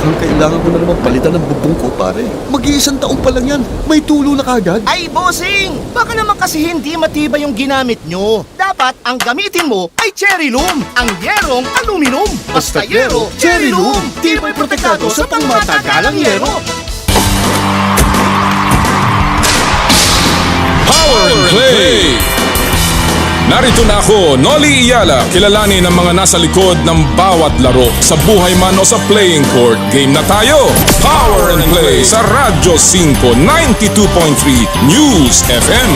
Mukhang kailangan ko na naman palitan ng bubong ko, pare. Mag-iisang taon pa lang yan. May tulo na kagad. Ay, bossing! Baka naman kasi hindi matibay yung ginamit nyo. Dapat ang gamitin mo ay cherry loom, ang yerong aluminum. Basta yero, cherry loom. Tibay protektado sa pangmatagalang yero. Power and Play! Narito na ako, Noli Iyala, kilalanin ang mga nasa likod ng bawat laro. Sa buhay man o sa playing court, game na tayo! Power and Play sa Radyo 5, 92.3 News FM.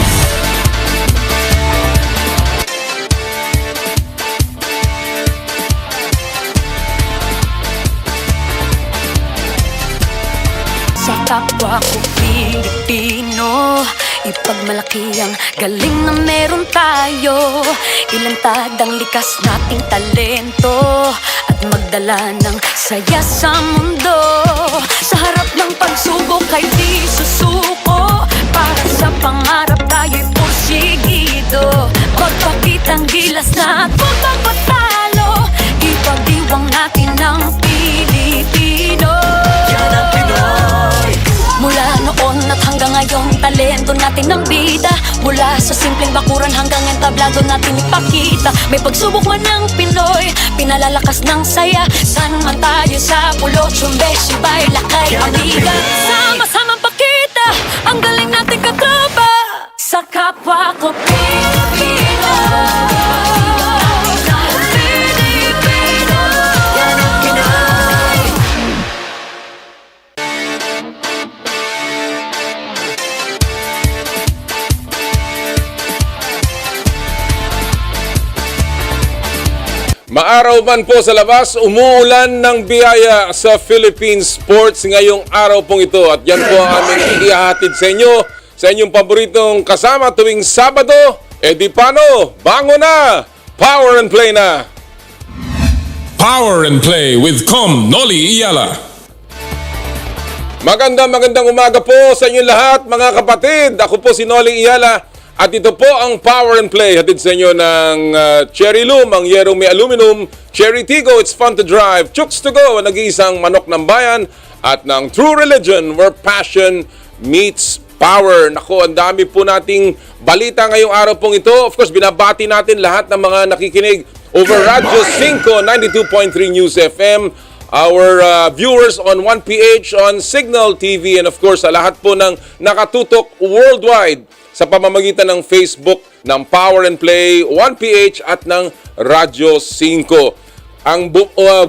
Sa kapwa ko Pilipino, ipagmalaki ang galing na meron tayo. Ilantad ang likas nating talento at magdala ng saya sa mundo. Sa harap ng pagsubok ay di susuko. Para sa pangarap tayo'y porsigido. Magpakitang gilas na at huwag magpatalo. Ipag-iwang natin ang Pilipino. Yan ang Pinoy. Mula noon at hanggang ngayon, talento natin ang bida. Mula sa simpleng bakuran hanggang entablado natin ipakita. May pagsubok man ng Pinoy, pinalalakas ng saya. San man tayo sa pulot, sumbe, sibay, lakay, amiga. Sama-samang pakita ang galing natin katropa. Sa kapwa ko Pilipino. Maaraw man po sa labas, umuulan ng biyaya sa Philippine sports ngayong araw pong ito. At yan po ang aming ihahatid sa inyo, sa inyong paboritong kasama tuwing Sabado. Di paano, bango na, Power and Play na! Power and Play with Kom Noli Iyala. Magandang umaga po sa inyo lahat mga kapatid. Ako po si Noli Iyala. At ito po ang Power and Play, hatid sa inyo ng Cherry Loom, ang yerong may aluminum, Cherry Tigo, it's fun to drive, Chooks to go, ang nag-iisang manok ng bayan, at ng True Religion, where passion meets power. Naku, ang dami po nating balita ngayong araw pong ito. Of course, binabati natin lahat ng mga nakikinig over Radyo 5, 92.3 News FM, our viewers on 1PH, on Signal TV, and of course, sa lahat po ng nakatutok worldwide sa pamamagitan ng Facebook, ng Power and Play, 1PH at ng Radyo 5. Ang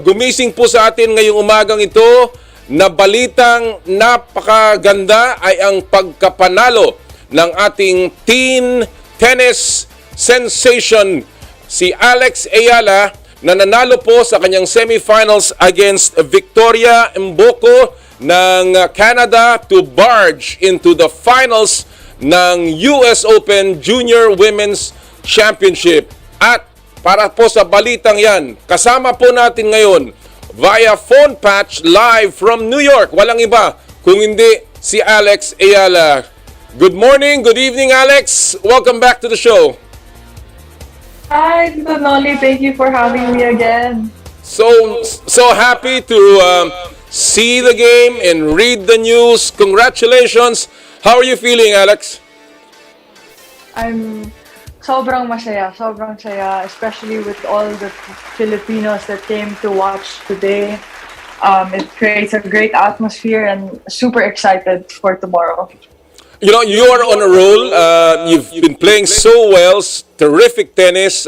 gumising po sa atin ngayong umagang ito na balitang napakaganda ay ang pagkapanalo ng ating teen tennis sensation, si Alex Ayala, na nanalo po sa kanyang semifinals against Victoria Mboko ng Canada to barge into the finals ng US Open Junior Women's Championship. At para po sa balitang yan, kasama po natin ngayon via phone patch live from New York. Walang iba kung hindi si Alex Ayala. Good morning, good evening Alex. Welcome back to the show. Hi, Tito Noli. Thank you for having me again. So happy to see the game and read the news. Congratulations. How are you feeling, Alex? I'm sobrang saya, especially with all the Filipinos that came to watch today. It creates a great atmosphere and super excited for tomorrow. You know, you are on a roll. You've been playing so well, terrific tennis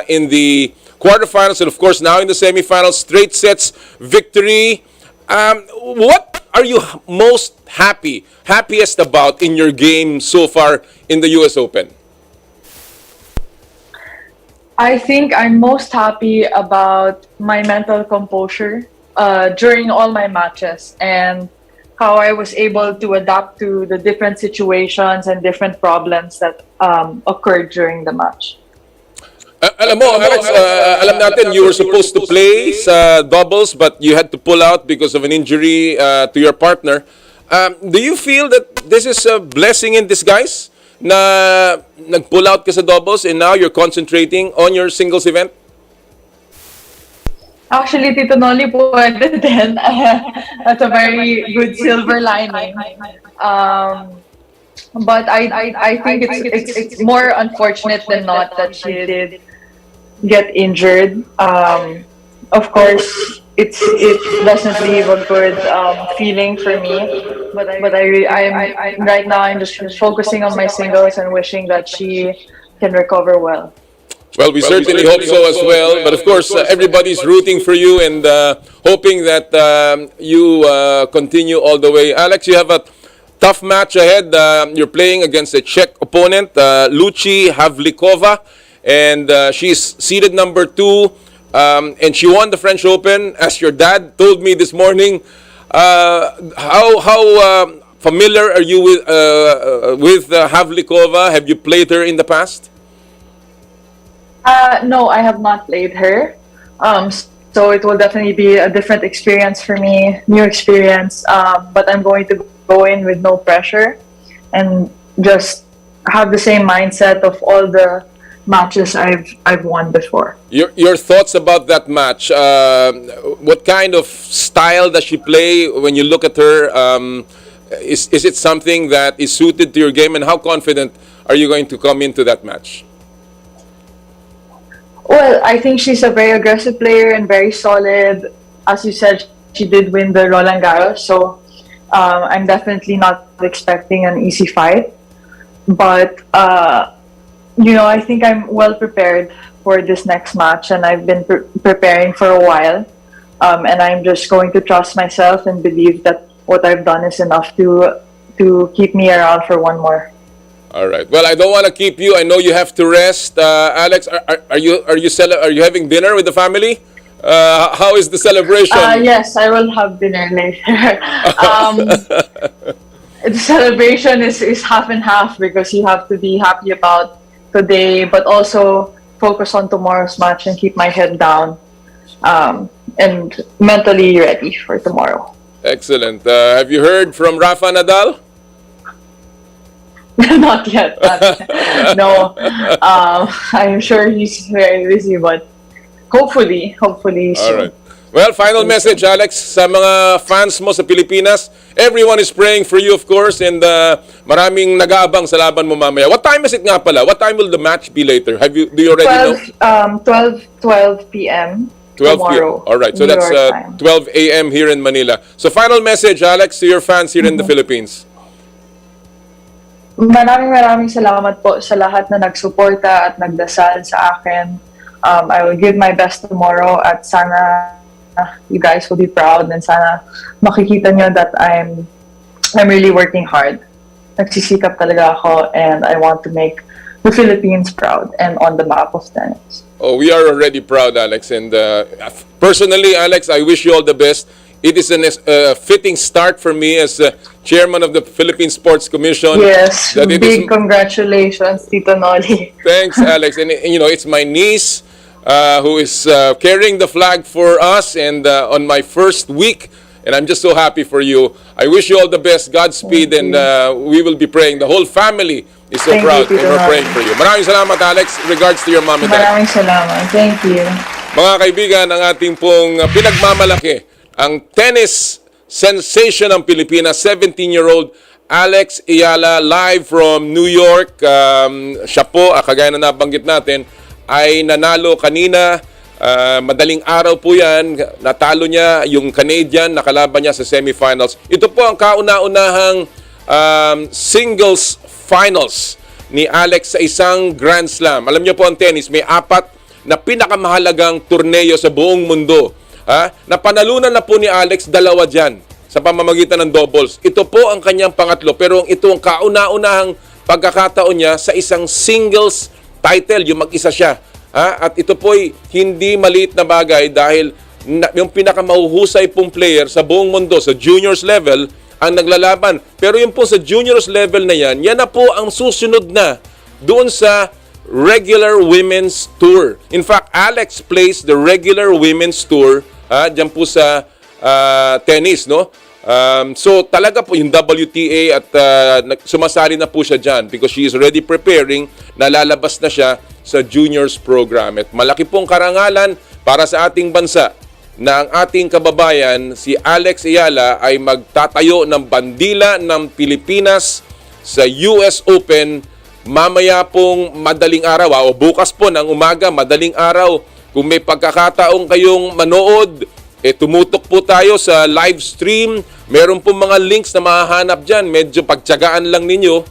in the quarterfinals and of course now in the semifinals, straight sets victory. What are you most happiest about in your game so far in the US Open? I think I'm most happy about my mental composure during all my matches and how I was able to adapt to the different situations and different problems that occurred during the match. Alam mo, Alex, alam natin you were supposed to play sa doubles but you had to pull out because of an injury to your partner. Do you feel that this is a blessing in disguise na nag-pull out ka sa doubles and now you're concentrating on your singles event? Actually, Tito Noli, pwede din. That's a very good silver lining. But I think it's more unfortunate than not that she did get injured. Of course, it doesn't leave a good feeling for me. But I'm right now. I'm just focusing on my singles and wishing that she can recover well. Well, we certainly hope so as well. But of course, everybody's rooting for you and hoping that you continue all the way. Alex, you have a tough match ahead. You're playing against a Czech opponent, Lucy Havlikova, and she's seeded number 2. And she won the French Open, as your dad told me this morning. How familiar are you with Havlikova? Have you played her in the past? No, I have not played her. So it will definitely be a different experience for me, new experience. But I'm going to go in with no pressure and just have the same mindset of all the matches I've won before. Your thoughts about that match? What kind of style does she play when you look at her? Is it something that is suited to your game, and how confident are you going to come into that match? Well, I think she's a very aggressive player and very solid. As you said, she did win the Roland Garros, so I'm definitely not expecting an easy fight. But I think I'm well prepared for this next match, and I've been preparing for a while. And I'm just going to trust myself and believe that what I've done is enough to keep me around for one more. All right. Well, I don't want to keep you. I know you have to rest. Alex, are you having dinner with the family? How is the celebration? Yes, I will have dinner later. The celebration is half and half because you have to be happy about today, but also focus on tomorrow's match and keep my head down and mentally ready for tomorrow. Excellent. Have you heard from Rafa Nadal? Not yet. No. I'm sure he's very busy, but hopefully soon. All right. Well, final message, Alex, sa mga fans mo sa Pilipinas. Everyone is praying for you, of course, and maraming nag-aabang sa laban mo mamaya. What time is it nga pala? What time will the match be later? Do you already know? 12 p.m. 12 tomorrow. p.m. All right. So New that's York time. 12 a.m. here in Manila. So final message, Alex, to your fans here in the Philippines. Maraming salamat po sa lahat na nagsuporta at nagdasal sa akin. I will give my best tomorrow at sana you guys will be proud and sana makikita nyo that I'm really working hard. Nagsisikap talaga ako and I want to make the Philippines proud and on the map of tennis. Oh, we are already proud, Alex. And personally, Alex, I wish you all the best. It is a fitting start for me as chairman of the Philippine Sports Commission. Yes, big congratulations, Tito Noli. Thanks, Alex. And it's my niece who is carrying the flag for us and on my first week. And I'm just so happy for you. I wish you all the best, Godspeed, and we will be praying. The whole family is so proud and we're praying for you. Maraming salamat, Alex. Regards to your mom and dad. Maraming salamat. Thank you. Mga kaibigan, ang ating pong pinagmamalaki, ang tennis sensation ng Pilipinas, 17-year-old Alex Ayala, live from New York. Siya po, kagaya na nabanggit natin, ay nanalo kanina. Madaling araw po yan. Natalo niya yung Canadian, nakalaban niya sa semifinals. Ito po ang kauna-unahang singles finals ni Alex sa isang Grand Slam. Alam niyo po ang tennis, may 4 na pinakamahalagang torneo sa buong mundo. Napanalunan na po ni Alex 2 dyan sa pamamagitan ng doubles. Ito po ang kanyang pangatlo, pero ito ang kauna-unahang pagkakataon niya sa isang singles title, yung mag-isa siya. At ito po'y hindi maliit na bagay dahil yung pinakamahuhusay pong player sa buong mundo sa juniors level ang naglalaban. Pero yung po sa juniors level na yan na po ang susunod na doon sa regular women's tour. In fact, Alex plays the regular women's tour dyan po sa tennis, no? So talaga po yung WTA at sumasali na po siya dyan because she is already preparing, nalalabas na siya sa juniors program. At malaki pong karangalan para sa ating bansa na ang ating kababayan, si Alex Ayala, ay magtatayo ng bandila ng Pilipinas sa US Open mamaya pong madaling araw, o bukas po ng umaga, madaling araw. Kung may pagkakataong kayong manood, tumutok po tayo sa live stream. Meron po mga links na mahahanap dyan. Medyo pagtyagaan lang ninyo.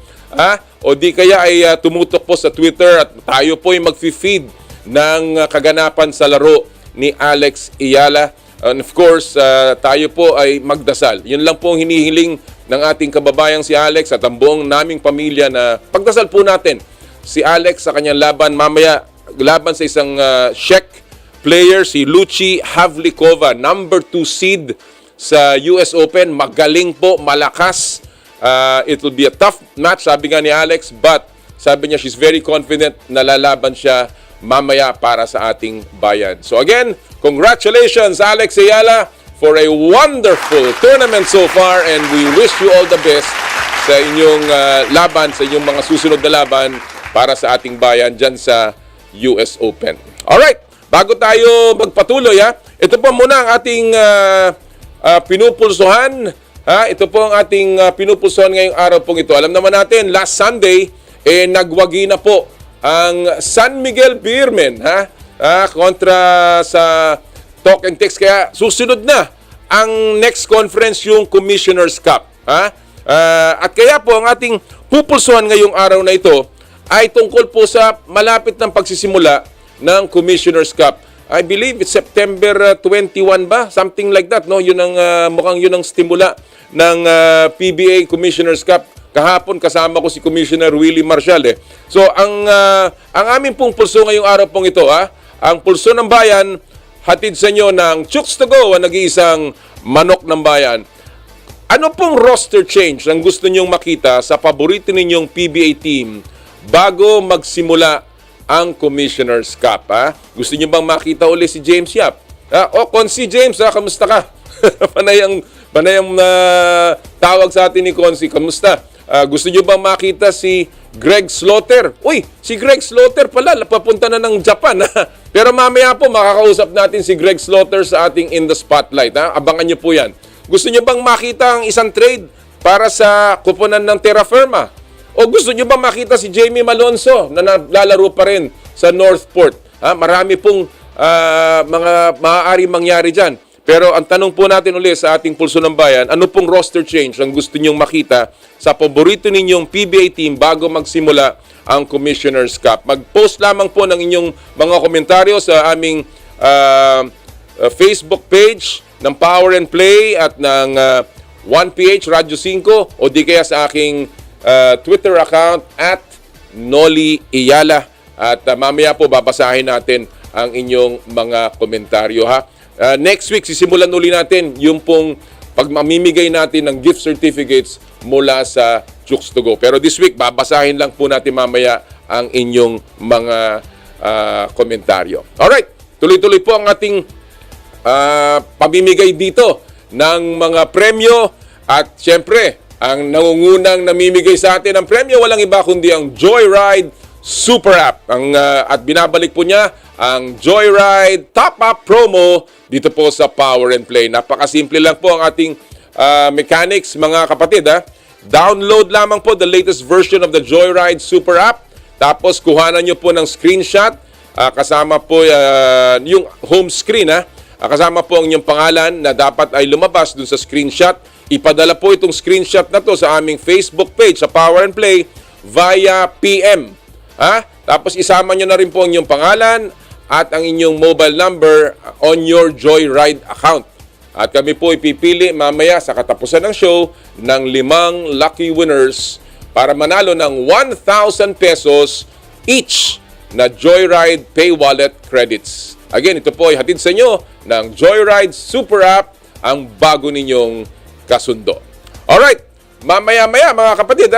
O di kaya ay tumutok po sa Twitter at tayo po ay mag-feed ng kaganapan sa laro ni Alex Ayala. And of course, tayo po ay magdasal. Yun lang po ang hinihiling ng ating kababayang si Alex at ang buong naming pamilya na pagdasal po natin si Alex sa kanyang laban mamaya, laban sa isang Czech player, si Lucy Havlikova, number 2 seed sa US Open. Magaling po, malakas. It will be a tough match, sabi nga ni Alex, but sabi niya she's very confident na lalaban siya mamaya para sa ating bayan. So again, congratulations Alex Ayala for a wonderful tournament so far, and we wish you all the best sa inyong laban, sa inyong mga susunod na laban para sa ating bayan dyan sa US Open. Alright, bago tayo magpatuloy, ito po muna ang ating pinupulsuhan. Ito po ang ating pinupulsuhan ngayong araw pong ito. Alam naman natin, last Sunday, nagwagi na po ang San Miguel Beermen kontra sa Talk and Text. Kaya susunod na ang next conference, yung Commissioner's Cup. At kaya po ang ating pupulsuhan ngayong araw na ito ay tungkol po sa malapit ng pagsisimula ng Commissioner's Cup. I believe it's September 21 ba? Something like that, no? Yun ang mukhang yun ang stimula ng PBA Commissioner's Cup. Kahapon kasama ko si Commissioner Willie Marshall So ang aming pong pulso ngayong araw pong ito, ang pulso ng bayan, hatid sa inyo ng Chooks to Go, ang nag-iisang manok ng bayan. Ano pong roster change ang gusto ninyong makita sa paborito ninyong PBA team bago magsimula ang Commissioner's Cup? Gusto niyo bang makita uli si James Yap? Consi James, kamusta ka? panayang tawag sa atin ni Consi, kamusta? Gusto niyo bang makita si Greg Slaughter? Uy, si Greg Slaughter pala, papunta na ng Japan. Pero mamaya po, makakausap natin si Greg Slaughter sa ating In the Spotlight. Abangan niyo po yan. Gusto niyo bang makita ang isang trade para sa kuponan ng Terra Firma? O gusto niyo bang makita si Jamie Malonzo na naglalaro pa rin sa Northport? Marami pong mga maaari mangyari dyan. Pero ang tanong po natin ulit sa ating Pulso ng Bayan, ano pong roster change ang gusto ninyong makita sa paborito ninyong PBA team bago magsimula ang Commissioner's Cup? Mag-post lamang po ng inyong mga komentaryo sa aming Facebook page ng Power and Play at ng 1PH Radio 5 o di kaya sa aking Twitter account at Noli Ayala. At mamaya po babasahin natin ang inyong mga komentaryo next week, sisimulan uli natin yung pong pagmamimigay natin ng gift certificates mula sa Chooks to Go. Pero this week, babasahin lang po natin mamaya ang inyong mga komentaryo. Alright, tuloy-tuloy po ang ating pamimigay dito ng mga premyo. At syempre, ang nangungunang namimigay sa atin ng premyo, walang iba kundi ang Joyride Super App. At binabalik po niya ang Joyride Top Up promo dito po sa Power and Play. Napakasimple lang po ang ating mechanics, mga kapatid. Download lamang po the latest version of the Joyride Super App. Tapos kuhanan nyo po ng screenshot. Kasama po yung home screen. Kasama po ang inyong pangalan na dapat ay lumabas dun sa screenshot. Ipadala po itong screenshot na to sa aming Facebook page sa Power and Play via PM. Tapos isama nyo na rin po ang inyong pangalan at ang inyong mobile number on your Joyride account. At kami po ipipili mamaya sa katapusan ng show ng 5 lucky winners para manalo ng 1,000 pesos each na Joyride Pay Wallet credits. Again, ito po ay hatid sa inyo ng Joyride Super App, ang bago ninyong kasundo. Alright, mamaya-maya mga kapatid,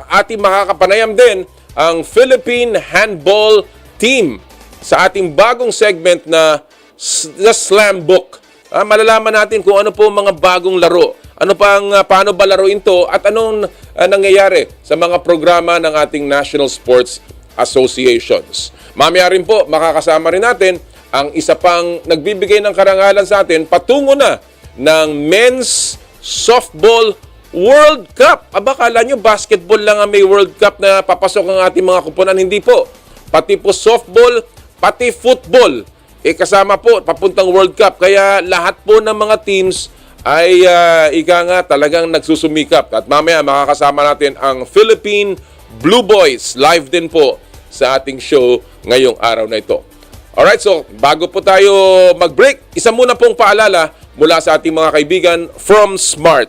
ating makakapanayam din ang Philippine Handball team sa ating bagong segment na SlamBook. Malalaman natin kung ano po mga bagong laro. Paano ba laruin to at anong nangyayari sa mga programa ng ating National Sports Associations. Mamaya rin po, makakasama rin natin ang isa pang nagbibigay ng karangalan sa atin patungo na ng Men's Softball World Cup. Aba, kala nyo basketball lang ang may World Cup na papasok ang ating mga kuponan? Hindi po. Pati po softball, pati football. Kasama po, papuntang World Cup. Kaya lahat po ng mga teams ay ika nga talagang nagsusumikap. At mamaya makakasama natin ang Philippine Blu Boys. Live din po sa ating show ngayong araw na ito. Alright, so bago po tayo mag-break, isa muna pong paalala mula sa ating mga kaibigan from Smart.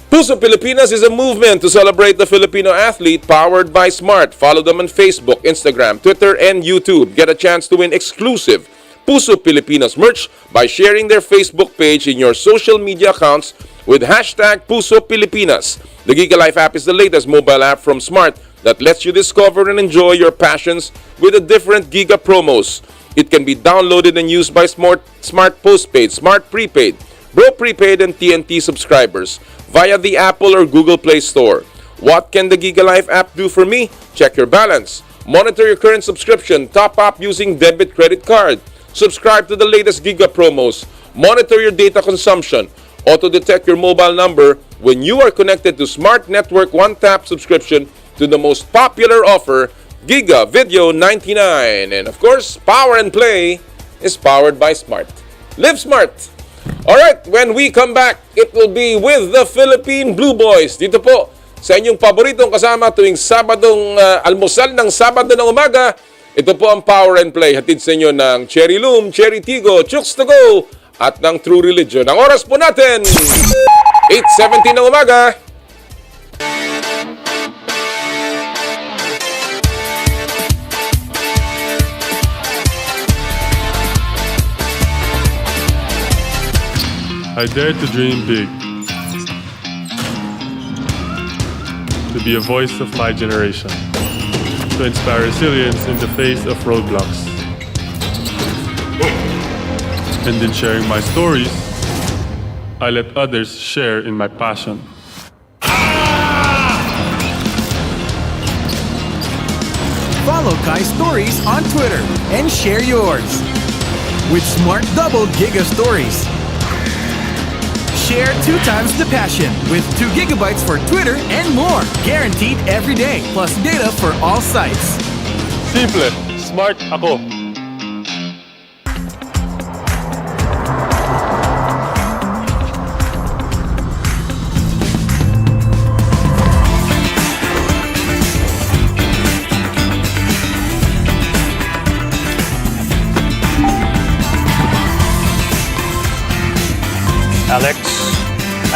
Puso Pilipinas is a movement to celebrate the Filipino athlete powered by Smart. Follow them on Facebook, Instagram, Twitter, and YouTube. Get a chance to win exclusive Puso Pilipinas merch by sharing their Facebook page in your social media accounts with hashtag Puso Pilipinas. The Gigalife App is the latest mobile app from Smart that lets you discover and enjoy your passions with the different Giga promos. It can be downloaded and used by Smart Postpaid, Smart Prepaid, Bro Prepaid, and TNT subscribers via the Apple or Google Play Store. What can the Gigalife app do for me? Check your balance, monitor your current subscription, top up using debit credit card, subscribe to the latest Giga promos, monitor your data consumption, auto-detect your mobile number when you are connected to Smart Network one-tap subscription to the most popular offer, Giga Video 99. And of course, Power and Play is powered by Smart. Live smart! Alright, when we come back, it will be with the Philippine Blu Boys. Dito po, sa inyong paboritong kasama tuwing Sabadong almusal ng Sabado ng umaga. Ito po ang Power and Play. Hatid sa inyo ng Cherry Loom, Cherry Tigo, Chooks to Go, at ng True Religion. Ang oras po natin, 8:17 ng umaga. I dare to dream big, to be a voice of my generation, to inspire resilience in the face of roadblocks. And in sharing my stories, I let others share in my passion. Follow Kai's stories on Twitter and share yours with Smart Double Giga Stories. Share 2 times the passion with 2 gigabytes for Twitter and more. Guaranteed every day, plus data for all sites. Simple, smart ako.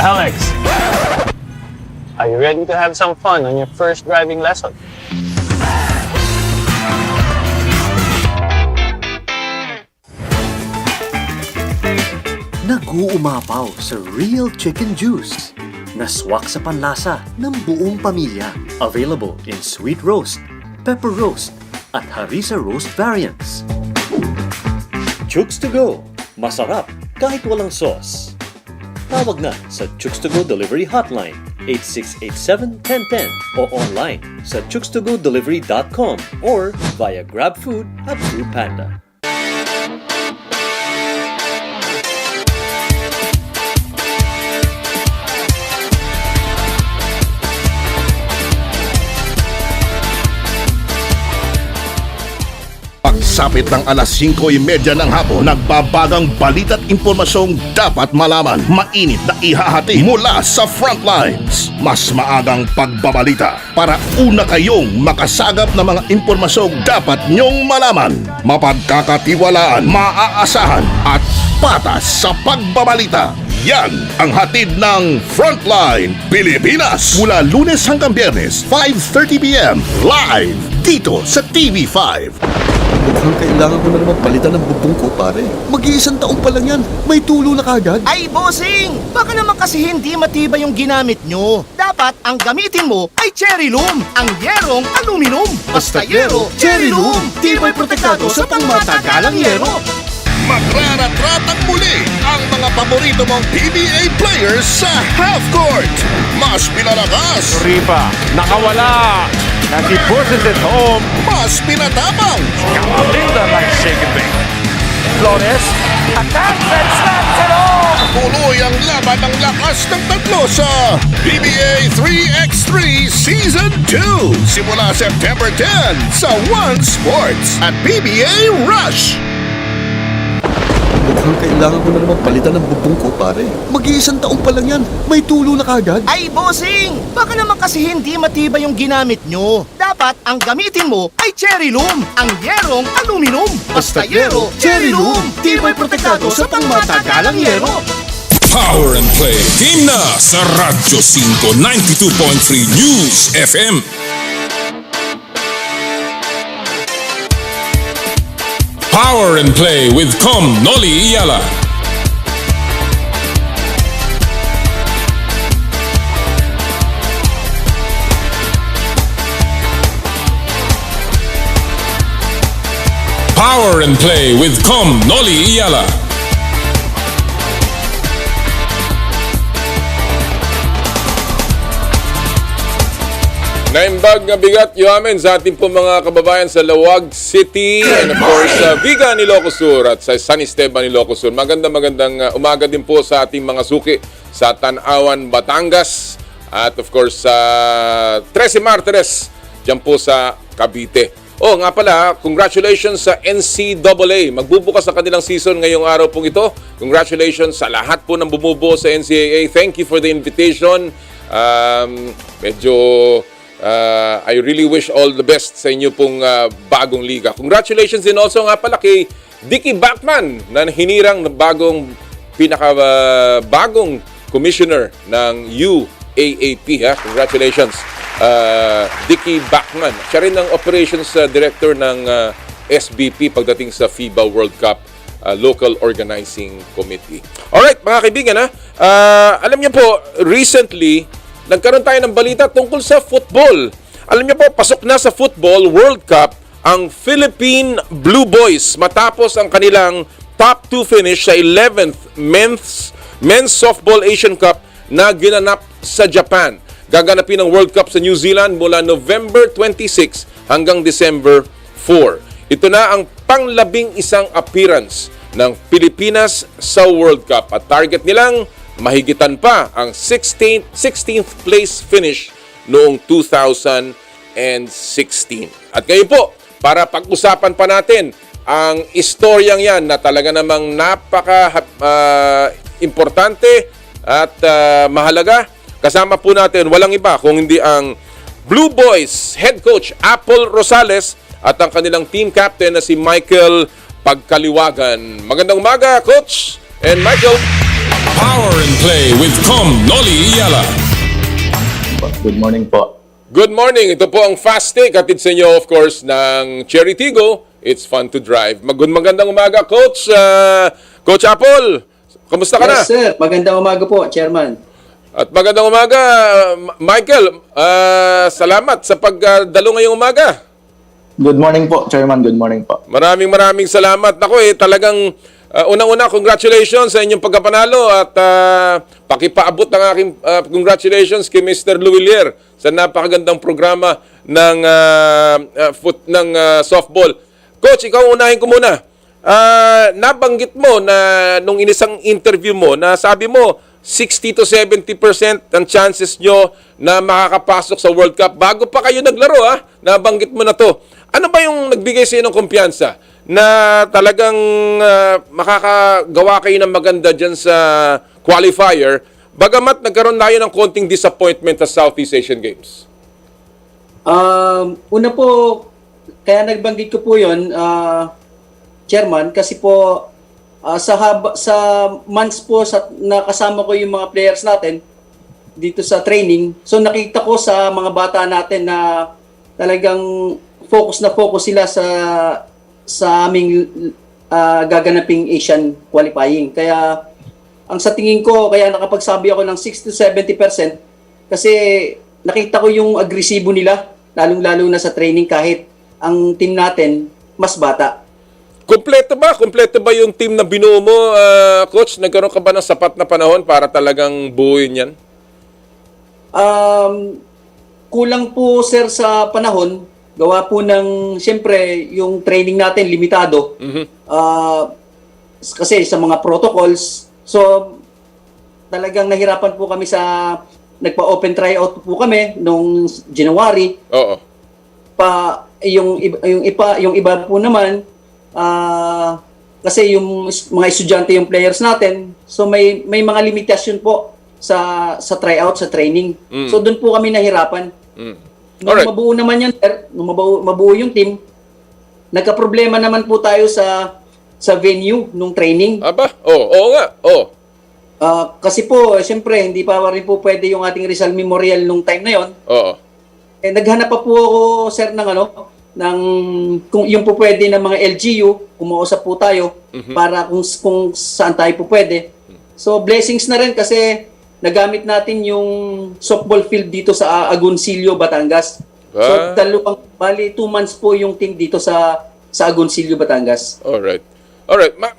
Alex, are you ready to have some fun on your first driving lesson? Nag-uumapaw sa real chicken juice na swak sa panlasa ng buong pamilya. Available in sweet roast, pepper roast, at harissa roast variants. Chooks to Go. Masarap kahit walang sauce. Tawag na sa Chooks to Go Delivery Hotline 8687-1010 o online sa chookstogodelivery.com or via GrabFood at Foodpanda. Pagsapit ng alas 5:30 ng hapon, nagbabagang balita at impormasyong dapat malaman. Mainit na ihahati mula sa frontlines. Mas maagang pagbabalita para una kayong makasagap ng mga impormasyong dapat nyong malaman. Mapagkakatiwalaan, maaasahan at patas sa pagbabalita. Yan ang hatid ng Frontline Pilipinas. Mula Lunes hanggang Biyernes, 5:30 p.m. Live dito sa TV5. Mukhang kailangan ko na naman palitan ng bubong ko, pare. Mag-iisang taong pa lang yan. May tulo na kagad. Ay, bossing! Baka naman kasi hindi matibay yung ginamit nyo. Dapat ang gamitin mo ay Cherry Loom, ang yerong aluminum. Basta yero, Cherry Loom. Tibay protektado sa pangmatagalang yero. Magraratratang muli ang mga paborito mong PBA players sa half court. Mas pinalakas, Ripa, nakawala! As he pushes it home. Mas pinatapang. Linda like shaking thing. Flores attacks and slaps it home. Tuloy ang laban ng lakas ng tatlo sa PBA 3x3 Season 2. Simula September 10 sa One Sports at PBA Rush. Mukhang kailangan ko na naman palitan ng bubong ko, pare. Mag-iisang taong pa lang yan. May tulo na kagad. Ay, bossing! Baka naman kasi hindi matibay yung ginamit nyo. Dapat ang gamitin mo ay cherry loom, ang yerong aluminum. Basta yero, cherry loom. Tibay protektado sa pangmatagalang yero. Power and Play game na sa Radyo 5 92.3 News FM. Power and Play with Kom Noli. Power and Play with Kom Noli. Naimbag na bigat yamen sa ating po mga kababayan sa Lawag City and of course sa Vigan, Ilocos Sur at sa San Esteban, Ilocos Sur. Magandang umaga din po sa ating mga suki sa Tanawan, Batangas at of course sa 13 Martires dyan po sa Cavite. Oh, nga pala, congratulations sa NCAA. Magbubukas ang kanilang season ngayong araw pong ito. Congratulations sa lahat po ng bumubuo sa NCAA. Thank you for the invitation. I really wish all the best sa inyo pong bagong liga. Congratulations din also nga pala kay Dicky Bachman na hinirang ng bagong commissioner ng UAAP. Congratulations, Dicky Bachman. Siya rin ang operations director ng SBP pagdating sa FIBA World Cup Local Organizing Committee. Alright, mga kaibigan, alam niyo po, recently, nagkaroon tayo ng balita tungkol sa football. Alam niyo po, pasok na sa Football World Cup ang Philippine Blu Boys matapos ang kanilang top 2 finish sa 11th Men's Softball Asian Cup na ginanap sa Japan. Gaganapin ang World Cup sa New Zealand mula November 26 hanggang December 4. Ito na ang pang-11 appearance ng Pilipinas sa World Cup at target nilang mahigitan pa ang 16th place finish noong 2016. At ngayon po, para pag-usapan pa natin ang istoryang yan na talaga namang napaka-importante at mahalaga, kasama po natin walang iba kung hindi ang Blu Boys head coach Apple Rosales at ang kanilang team captain na si Michael Pagkaliwagan. Magandang umaga, Coach and Michael. Power and Play with Kom Noli. Good morning po. Good morning. Ito po ang Fast Take. Atid sa inyo, of course, ng Cherry Tigo. It's fun to drive. Magandang umaga, Coach. Coach Apple, kamusta ka na? Yes, sir. Magandang umaga po, Chairman. At magandang umaga, Michael. Salamat sa pagdalo ngayong umaga. Good morning po, Chairman. Good morning po. Maraming salamat. Ako talagang unang-una, congratulations sa inyong pagkapanalo at pakipaabot ng aking congratulations kay Mr. Luwilier sa napakagandang programa ng softball. Coach, ikaw unahin ko muna. Nabanggit mo na nung inisang interview mo na sabi mo 60 to 70% ang chances nyo na makakapasok sa World Cup. Bago pa kayo naglaro, nabanggit mo na to. Ano ba yung nagbigay sa inyo ng kumpiyansa na talagang makakagawa kayo ng maganda dyan sa qualifier, bagamat nagkaroon tayo ng konting disappointment sa Southeast Asian Games? Una po, kaya nagbanggit ko po yun, Chairman, kasi po sa months po nakasama ko yung mga players natin dito sa training, so nakita ko sa mga bata natin na talagang focus sila sa aming gaganaping Asian qualifying. Kaya ang sa tingin ko, kaya nakapagsabi ako ng 60 to 70% kasi nakita ko yung agresibo nila, lalong-lalo na sa training kahit ang team natin mas bata. Kompleto ba yung team na binuo mo, Coach? Nagkaroon ka ba ng sapat na panahon para talagang buuin yan? kulang po sir sa panahon, gawa po ng, siyempre, yung training natin limitado. Kasi sa mga protocols. So, talagang nahirapan po kami sa, nagpa-open tryout po kami nung January. Oo. Yung iba po naman, kasi yung mga estudyante yung players natin, so may mga limitasyon po sa tryout, sa training. So doon po kami nahirapan. Nung mabuo naman yan, nung mabuo yung team, nagka-problema naman po tayo sa venue nung training. Aba? Oo nga. Kasi po, siyempre, hindi pa rin po pwede yung ating Rizal Memorial nung time na yon. Oo. Naghanap pa po ako, sir, ng kung yung po pwede ng mga LGU, kumausap po tayo para kung saan tayo po pwede. So blessings na rin kasi nagamit natin yung softball field dito sa Agoncillo, Batangas. So 2 months po yung team dito sa Agoncillo, Batangas. Alright.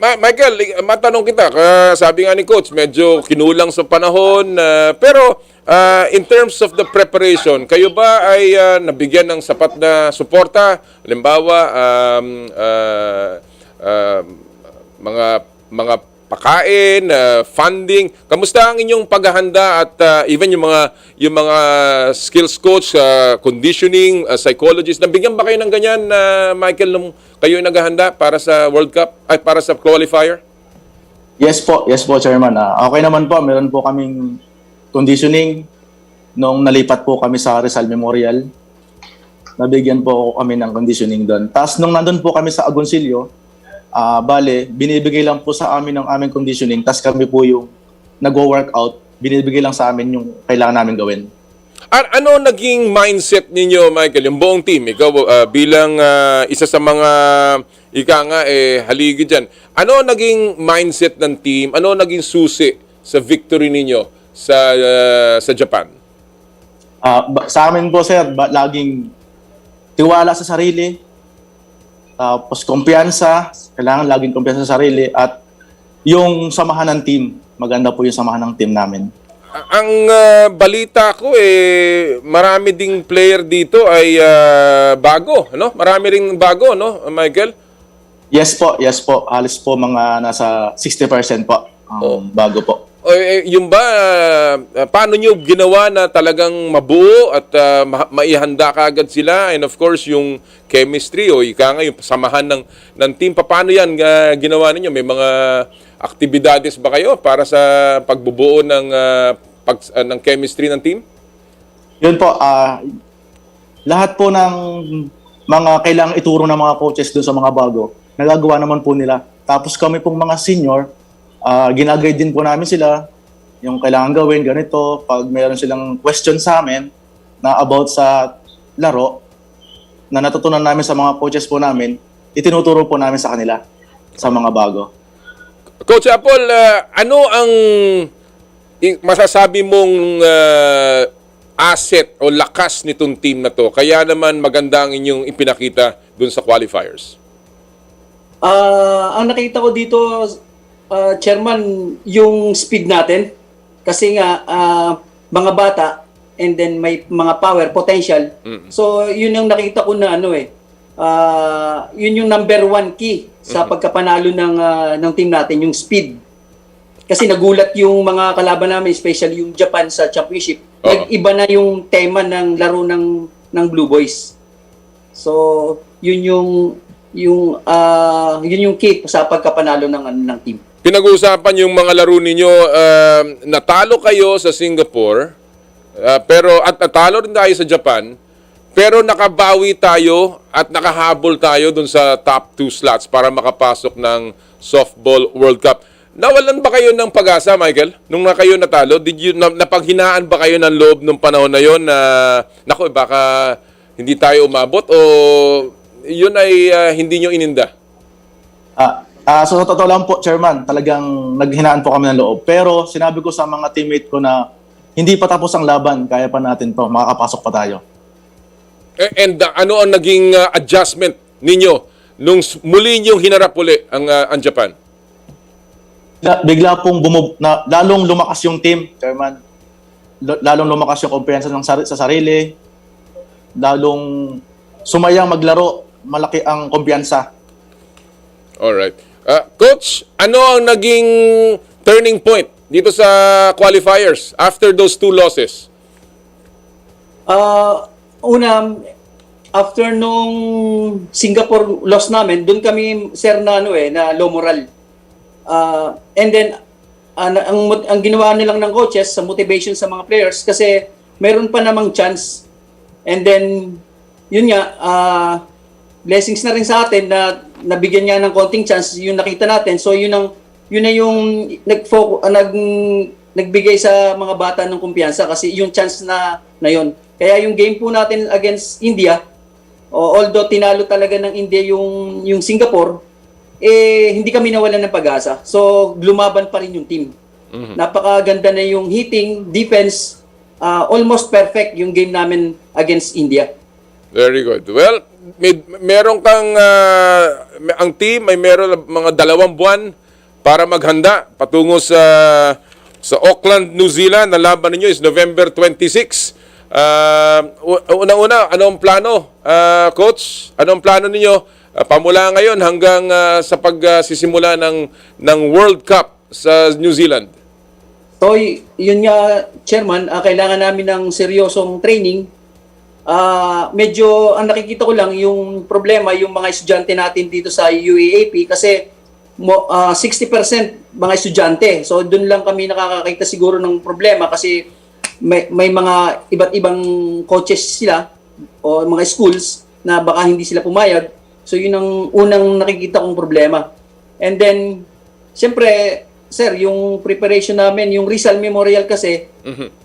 Michael, matanong kita, sabi nga ni Coach, medyo kinulang sa panahon, pero in terms of the preparation, kayo ba ay nabigyan ng sapat na suporta? Halimbawa, mga pakain, funding. Kamusta ang inyong paghahanda at even yung mga skills coach, conditioning, psychologist? Nabigyan ba kayo ng ganyan, Michael, nung kayo yung naghahanda para sa World Cup ay para sa qualifier? Yes po, Chairman. Okay naman po, meron po kaming conditioning nung nalipat po kami sa Rizal Memorial. Nabigyan po kami ng conditioning doon. Tapos nung nandun po kami sa Agoncillo, binibigay lang po sa amin ng aming conditioning, tas kami po yung nag-workout, binibigay lang sa amin yung kailangan namin gawin. Ano naging mindset ninyo, Michael, yung buong team? Ikaw bilang isa sa mga haligi dyan. Ano naging mindset ng team? Ano naging susi sa victory ninyo sa Japan? Sa amin po, sir, laging tiwala sa sarili, tapos kumpiyansa, kailangan laging kumpiyansa sa sarili, at yung samahan ng team, maganda po yung samahan ng team namin. Ang balita ko marami ding player dito ay bago, no? Marami ring bago, no, Michael? Yes po. Halos po mga nasa 60% po bago po. Yung ba, paano nyo ginawa na talagang mabuo at maihanda kaagad sila? And of course, yung chemistry o yung samahan ng team, paano yan ginawa ninyo? May mga aktibidades ba kayo para sa pagbubuo ng chemistry ng team? Yun po, lahat po ng mga kailangang ituro ng mga coaches doon sa mga bago, nagagawa naman po nila. Tapos kami pong mga senior, ginaguide din po namin sila yung kailangan gawin, ganito. Pag mayroon silang question sa amin na about sa laro, na natutunan namin sa mga coaches po namin, itinuturo po namin sa kanila, sa mga bago. Coach Apple, ano ang masasabi mong asset o lakas nitong team na to? Kaya naman maganda ang inyong ipinakita dun sa qualifiers. Ang nakita ko dito, Chairman, yung speed natin. Kasi nga, mga bata, and then may mga power, potential. So, yun yung nakita ko na yun yung number 1 key sa pagkapanalo ng team natin, yung speed. Kasi nagulat yung mga kalaban namin, especially yung Japan sa championship. Nag-iba na yung tema ng laro ng Blu Boys. So, yun yung key sa pagkapanalo ng team. Pinag-uusapan yung mga laro ninyo, natalo kayo sa Singapore, pero at natalo rin tayo sa Japan, pero nakabawi tayo at nakahabol tayo dun sa top 2 slots para makapasok ng Softball World Cup. Nawalan ba kayo ng pag-asa, Michael? Nung kayo natalo, napaghinaan ba kayo ng loob nung panahon na yon na, baka hindi tayo umabot o yun ay hindi nyo ininda? So sa totoo lang po, Chairman, talagang naghinaan po kami ng loob. Pero sinabi ko sa mga teammate ko na hindi pa tapos ang laban, kaya pa natin to, makakapasok pa tayo. And ano ang naging adjustment ninyo nung muli niyong hinarap uli ang Japan? Bigla pong lalong lumakas yung team, Chairman. Lalong lumakas yung kumpiyansa sa sarili. lalong sumayang maglaro, malaki ang kumpiyansa. Alright. Coach, ano ang naging turning point dito sa qualifiers after those 2 losses? Una, after nung Singapore loss namin, doon kami, sir, na low moral. And then, ang ginawa nilang ng coaches sa motivation sa mga players kasi mayroon pa namang chance. And then, yun nga, blessings na rin sa atin na nabigyan niya ng konting chance yung nakita natin. So, yun na yung nagbigay sa mga bata ng kumpiyansa kasi yung chance na yun. Kaya yung game po natin against India, although tinalo talaga ng India yung Singapore, hindi kami nawalan ng pag-asa. So, lumaban pa rin yung team. Napakaganda na yung hitting, defense, almost perfect yung game namin against India. Very good. Well, meron kang, ang team ay meron mga 2 buwan para maghanda patungo sa Auckland, New Zealand. Ang laban ninyo is November 26. Una-una, anong plano, Coach? Anong plano ninyo pamula ngayon hanggang sa pagsisimula ng World Cup sa New Zealand? So, yun nga, Chairman, kailangan namin ng seryosong training. Medyo, ang nakikita ko lang, yung problema, yung mga estudyante natin dito sa UAAP, kasi 60% mga estudyante. So, dun lang kami nakakakita siguro ng problema kasi may mga iba't ibang coaches sila o mga schools na baka hindi sila pumayag. So, yun ang unang nakikita kong problema. And then, siyempre, sir, yung preparation namin, yung Rizal Memorial kasi,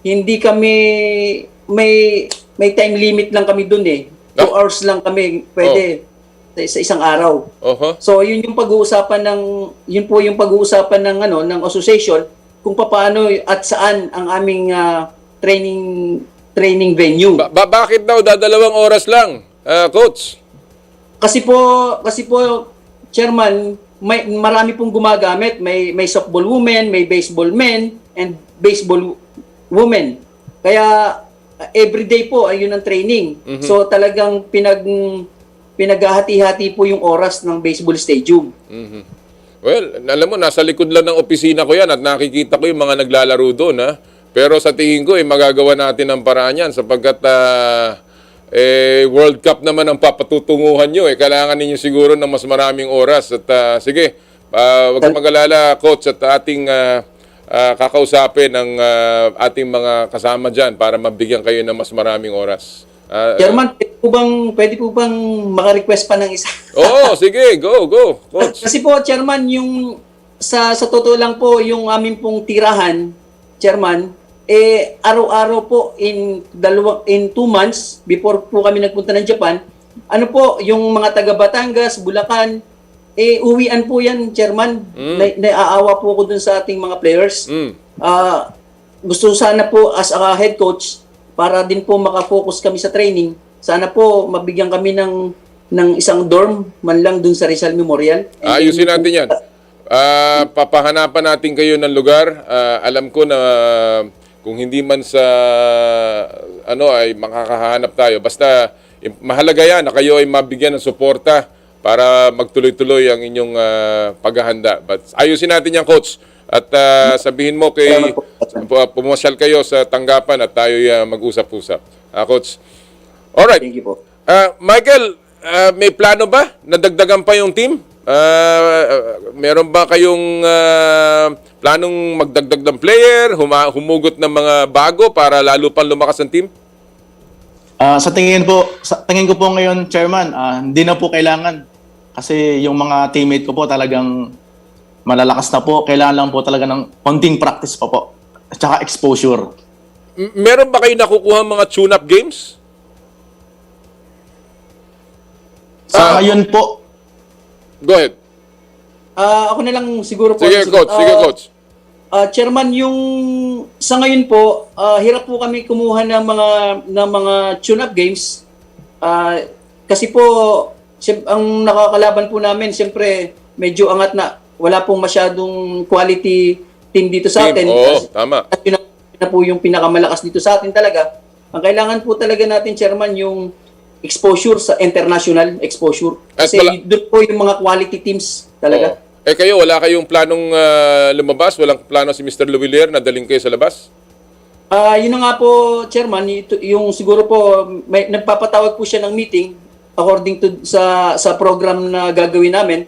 hindi kami, may time limit lang kami dun 2 hours lang kami pwede sa isang araw. So, yun yung pag-uusapan ng association kung paano at saan ang aming training venue. Bakit daw 2 oras lang, Coach? Kasi po, Chairman, marami pong gumagamit. May softball women, may baseball men, and baseball women. Kaya everyday po ayun ang training. So talagang pinaghahati-hati po yung oras ng baseball stadium. Well, alam mo, nasa likod lang ng opisina ko yan at nakikita ko yung mga naglalaro doon. Pero sa tingin ko, magagawa natin ang paraan yan sapagkat World Cup naman ang papatutunguhan nyo. Kailangan ninyo siguro ng mas maraming oras. At sige, huwag kang mag-alala, Coach, at ating kakausapin ng ating mga kasama dyan para mabigyan kayo ng mas maraming oras. Chairman, pwede po bang maka-request pa ng isa? Oo, sige, go, Coach. Kasi po, Chairman, yung sa totoo lang po, yung aming pong tirahan, Chairman, araw-araw po in 2 months before po kami nagpunta ng Japan, yung mga taga Batangas, Bulacan, uwian po yan, Chairman. Naiaawa po ako dun sa ating mga players. Gusto sana po as a head coach, para din po makafocus kami sa training, sana po mabigyan kami ng isang dorm man lang dun sa Rizal Memorial. Ayusin natin yan. Papahanapan natin kayo ng lugar. Alam ko na kung hindi man sa ay makakahanap tayo. Basta mahalaga yan na kayo ay mabigyan ng suporta para magtuloy-tuloy ang inyong paghahanda. But ayusin natin yan, Coach. At sabihin mo kay pumasyal kayo sa tanggapan at tayo mag-usap-usap. Coach. Alright. Thank you po. Michael, may plano ba? Nadagdagan pa yung team? Meron ba kayong planong magdagdag ng player, humugot ng mga bago para lalo pang lumakas ang team? Sa tingin ko po ngayon, Chairman, hindi na po kailangan. Kasi yung mga teammate ko po talagang malalakas na po. Kailangan lang po talaga ng konting practice pa po. At saka exposure. Meron ba kayo nakukuha mga tune-up games? Ngayon po. Go ahead. Ako na lang siguro po. Sige, Coach. Chairman, yung sa ngayon po, hirap po kami kumuha ng mga tune-up games. Kasi po, ang nakakalaban po namin, siyempre, medyo angat na. Wala pong masyadong quality team dito sa atin. Tama. At yun na po yung pinakamalakas dito sa atin talaga. Ang kailangan po talaga natin, Chairman, yung exposure sa international exposure. At Kasi doon po yung mga quality teams talaga. Oo. Kayo, wala kayong planong lumabas? Walang plano si Mr. Luwilier na daling kayo sa labas? Yun na nga po, Chairman, yung siguro po, nagpapatawag po siya ng meeting according to sa program na gagawin namin.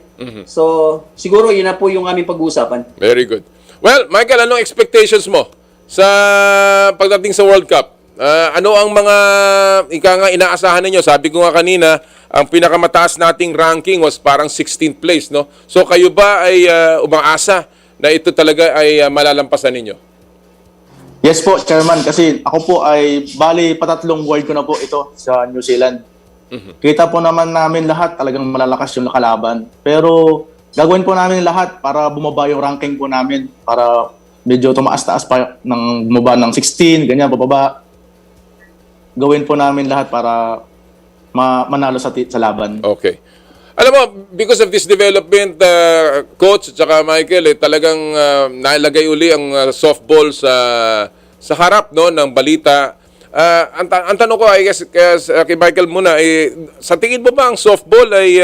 So, siguro yun na po yung aming pag-uusapan. Very good. Well, Michael, anong expectations mo sa pagdating sa World Cup? Ano ang mga inaasahan ninyo? Sabi ko nga kanina, ang pinakamataas nating ranking was parang 16th place, no? So kayo ba ay umaasa na ito talaga ay malalampasan ninyo? Yes po, Chairman, kasi ako po ay bali patatlong world ko na po ito sa New Zealand. Kita po naman namin lahat talagang malalakas yung kalaban. Pero gagawin po namin lahat para bumaba yung ranking po namin, para medyo tumaas-taas pa ng bumaba ng 16, ganyan, bababa. Gawin po namin lahat para manalo sa laban. Okay. Alam mo, because of this development, Coach at saka Michael, talagang nalagay uli ang softball sa harap, no, ng balita. Ang tanong ko, I guess, kay Michael muna, sa tingin mo ba ang softball ay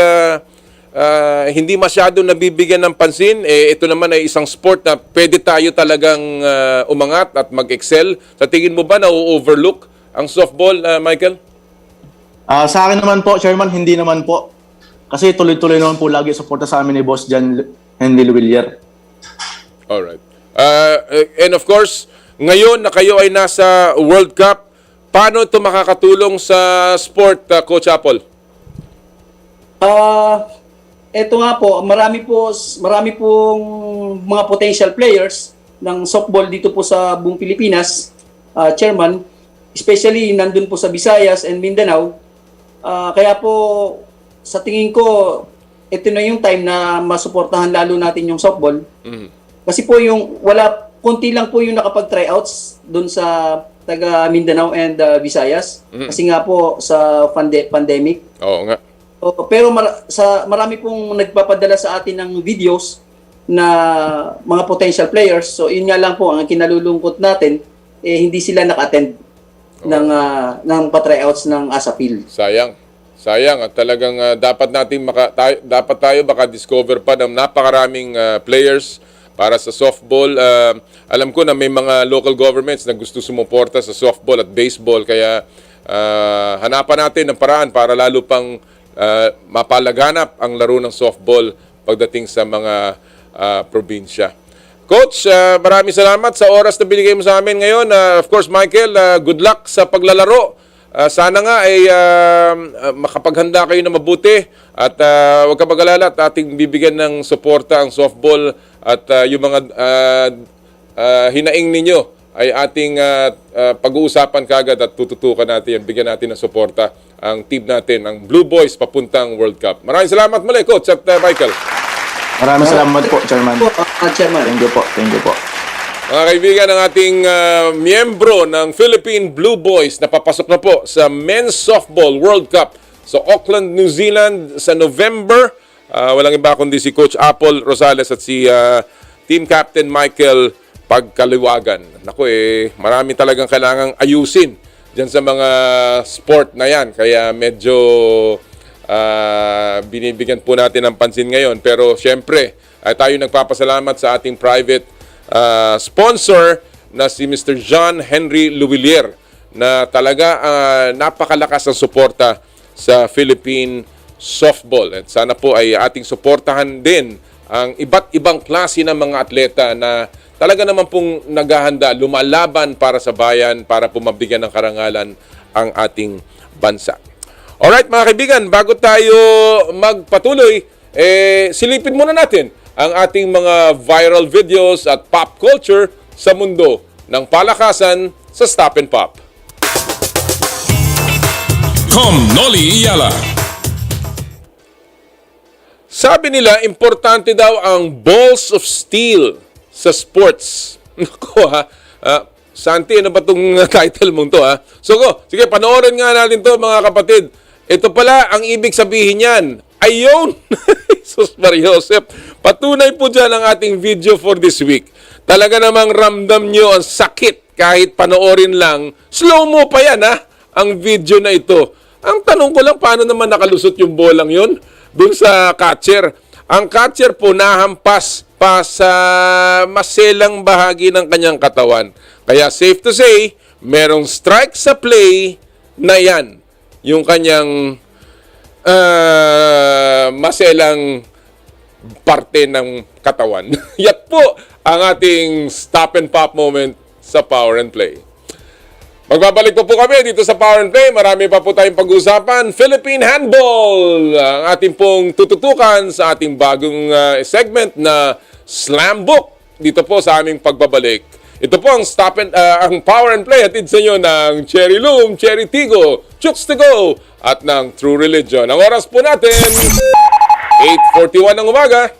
hindi masyado nabibigyan ng pansin? Ito naman ay isang sport na pwede tayo talagang umangat at mag-excel. Sa tingin mo ba na-overlook ang softball, Michael? Sa akin naman po, Chairman, hindi naman po. Kasi tuloy-tuloy naman po lagi suporta sa amin ni Boss Jan Henry Luwilier. Alright. And of course, ngayon na kayo ay nasa World Cup, paano ito makakatulong sa sport, Coach Apple? Ito nga po, marami pong mga potential players ng softball dito po sa buong Pilipinas, Chairman. Especially nandun po sa Visayas and Mindanao. Kaya po sa tingin ko, ito na yung time na masuportahan lalo natin yung softball. Kasi po konti lang po yung nakapag-tryouts dun sa taga Mindanao and Visayas. Kasi nga po sa pandemic. Oo nga. Pero marami pong nagpapadala sa atin ng videos na mga potential players. So yun nga lang po, ang kinalulungkot natin, hindi sila naka-attend ng pa-tryouts ng ASAPIL. Sayang at talagang dapat tayo baka discover pa ng napakaraming players para sa softball. Alam ko na may mga local governments na gusto sumuporta sa softball at baseball, kaya hanapan natin ng paraan para lalo pang mapalaganap ang laro ng softball pagdating sa mga probinsya. Coach, maraming salamat sa oras na binigay mo sa amin ngayon. Of course, Michael, good luck sa paglalaro. Sana nga ay makapaghanda kayo na mabuti at huwag ka mag-alala at ating bibigyan ng suporta ang softball at yung mga hinaing ninyo ay ating pag-uusapan kagad at tututukan natin yan. Bigyan natin ng suporta ang team natin, ang Blu Boys papuntang World Cup. Maraming salamat muli, Coach at Michael. Maraming salamat po, Chairman. Chairman. Thank you po. Thank you po. Mga kaibigan, ang ating miyembro ng Philippine Blu Boys na papasok na po sa Men's Softball World Cup sa Auckland, New Zealand sa November. Walang iba kundi si Coach Apple Rosales at si Team Captain Michael Pagkaliwagan. Naku marami talagang kailangang ayusin dyan sa mga sport na yan. Kaya medyo binibigyan po natin ng pansin ngayon. Pero syempre, tayo nagpapasalamat sa ating private sponsor na si Mr. John Henry Luwilier na talaga napakalakas ng suporta sa Philippine softball. At sana po ay ating suportahan din ang iba't ibang klase ng mga atleta na talaga naman pong naghahanda, lumalaban para sa bayan, para po mabigyan ng karangalan ang ating bansa. Alright mga kaibigan, bago tayo magpatuloy, silipin muna natin ang ating mga viral videos at pop culture sa mundo ng palakasan sa Stop and Pop. Kom Noli Iyala. Sabi nila, importante daw ang balls of steel sa sports. Naku Santi, ano ba itong title mong to So sige, panoorin nga natin to mga kapatid. Ito pala, ang ibig sabihin yan. Ayun! Jesus Maria Joseph. Patunay po dyan ang ating video for this week. Talaga namang ramdam nyo ang sakit kahit panoorin lang. Slow-mo pa yan ang video na ito. Ang tanong ko lang, paano naman nakalusot yung bolang yun dun sa catcher? Ang catcher po nahampas pa sa maselang bahagi ng kanyang katawan. Kaya safe to say, merong strike sa play na yan. Yung kanyang maselang parte ng katawan. Yan po ang ating stop and pop moment sa Power and Play. Magbabalik po kami dito sa Power and Play. Marami pa po tayong pag-usapan. Philippine Handball, ang ating pong tututukan sa ating bagong segment na SlamBook dito po sa aming pagbabalik. Ito po ang ang Power and Play hatid sa inyo ng Cherry Loom, Cherry Tigo, Chooks to Go at ng True Religion. Ang oras po natin 8:41 ng umaga.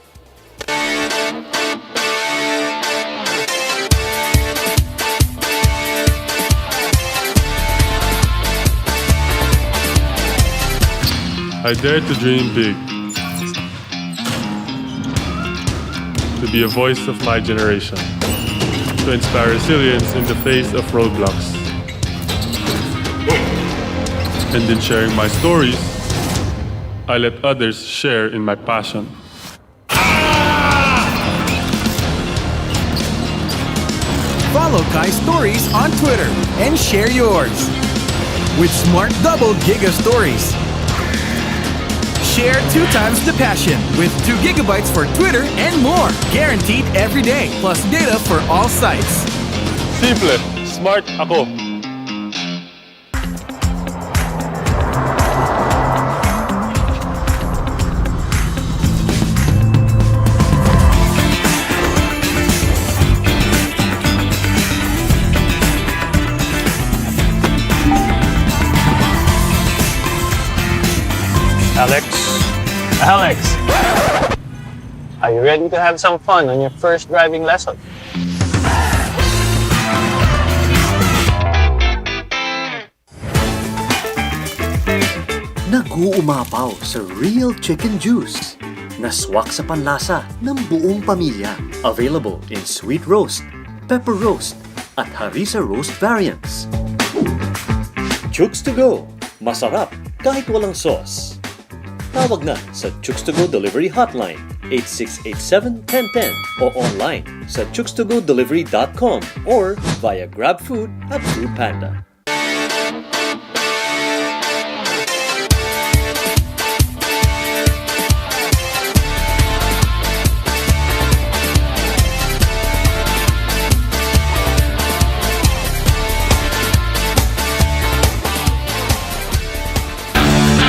I dare to dream big, to be a voice of my generation, to inspire resilience in the face of roadblocks. And in sharing my stories, I let others share in my passion. Follow Kai's stories on Twitter and share yours. With Smart Double Giga Stories. Share 2 times the passion with 2 gigabytes for Twitter and more. Guaranteed every day, plus data for all sites. Simple, smart ako. Alex, are you ready to have some fun on your first driving lesson? Nag-uumapaw sa real chicken juice na swak sa panlasa ng buong pamilya. Available in sweet roast, pepper roast, at harissa roast variants. Chooks to Go. Masarap kahit walang sauce. Tawag na sa Chooks to Go Delivery Hotline 8687-1010 o online sa chookstogodelivery.com or via GrabFood at Foodpanda.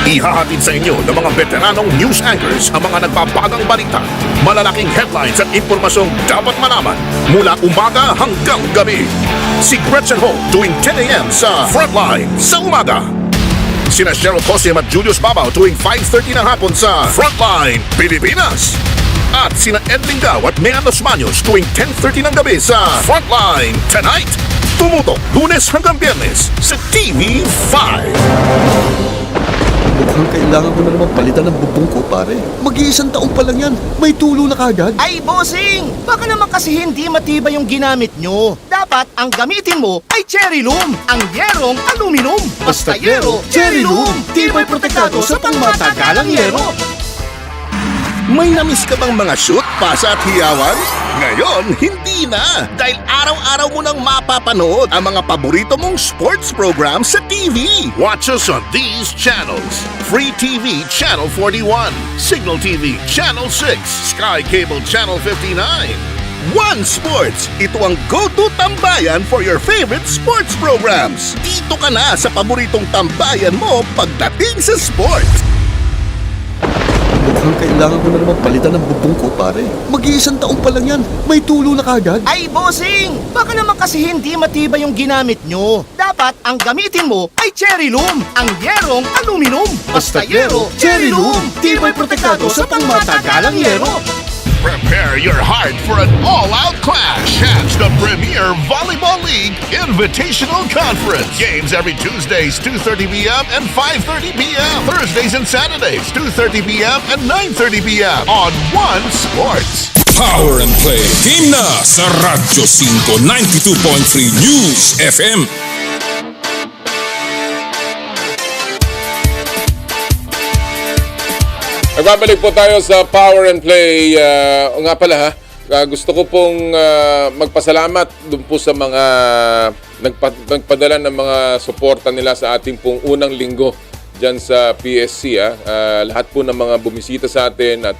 Ihahatid sa inyo ng mga veteranong news anchors ang mga nagbabagang balita, malalaking headlines at impormasyong dapat malaman mula umaga hanggang gabi. Si Gretchen Ho tuwing 10 a.m. sa Frontline sa umaga. Sina Cheryl Cosim at Julius Babaw tuwing 5:30 ng hapon sa Frontline Pilipinas. At sina Ed Lingao at Mean Los Baños tuwing 10:30 ng gabi sa Frontline Tonight. Tumutok Lunes hanggang Biyernes sa TV5. Mukhang kailangan ko na naman palitan ng bubong ko, pare. Mag-iisang taong pa lang yan. May tulo na kagad. Ay, bossing! Baka naman kasi hindi matibay yung ginamit nyo. Dapat ang gamitin mo ay Cherry Loom, ang yerong aluminum. Basta yero, Cherry Loom. Tibay protektado sa pangmatagalang yero. May namiss ka bang mga shoot, pasa at hiyawan? Ngayon, hindi na! Dahil araw-araw mo nang mapapanood ang mga paborito mong sports program sa TV. Watch us on these channels. Free TV Channel 41, Signal TV Channel 6, Sky Cable Channel 59. One Sports! Ito ang go-to tambayan for your favorite sports programs. Dito ka na sa paboritong tambayan mo pagdating sa sports. Mukhang kailangan ko na naman palitan ng bubong ko, pare. Mag-iisang taong pa lang yan. May tulo na kagad. Ay, bossing! Baka naman kasi hindi matibay yung ginamit nyo. Dapat ang gamitin mo ay Cherry Loom, ang yerong aluminum. Basta yero, Cherry Loom. Tibay protektado sa pangmatagalang yero. Prepare your heart for an all-out clash. Catch the Premier Volleyball League Invitational Conference. Games every Tuesdays, 2:30 p.m. and 5:30 p.m. Thursdays and Saturdays, 2:30 p.m. and 9:30 p.m. on One Sports. Power and Play. Team na sa Radyo 5 92.3 News FM. Nagbabalik po tayo sa Power and Play. O nga pala ha, gusto ko pong magpasalamat dun po sa mga nagpadala ng mga suporta nila sa ating pong unang linggo dyan sa PSC. Lahat po ng mga bumisita sa atin at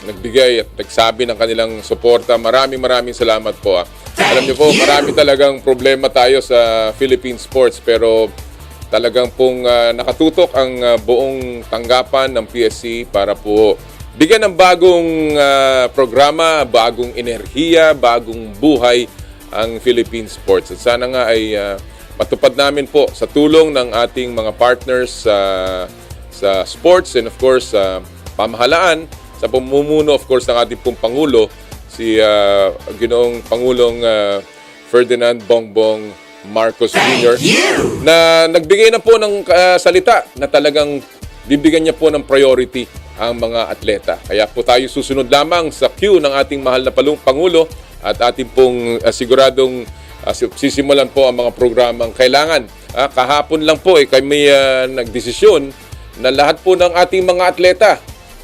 nagbigay at nagsabi ng kanilang suporta. Maraming salamat po. Alam niyo po, marami talagang problema tayo sa Philippine sports, pero talagang pong nakatutok ang buong tanggapan ng PSC para po bigyan ng bagong programa, bagong enerhiya, bagong buhay ang Philippine sports. At sana nga ay matupad namin po sa tulong ng ating mga partners sa sports and of course pamahalaan, sa pamumuno of course ng ating pong Pangulo, si Ginoong Pangulong Ferdinand Bongbong Marcos Jr. na nagbigay na po ng salita na talagang bibigyan niya po ng priority ang mga atleta. Kaya po tayo susunod lamang sa queue ng ating mahal na Pangulo at ating pong siguradong sisimulan po ang mga programang kailangan. Kahapon lang po kami nagdesisyon na lahat po ng ating mga atleta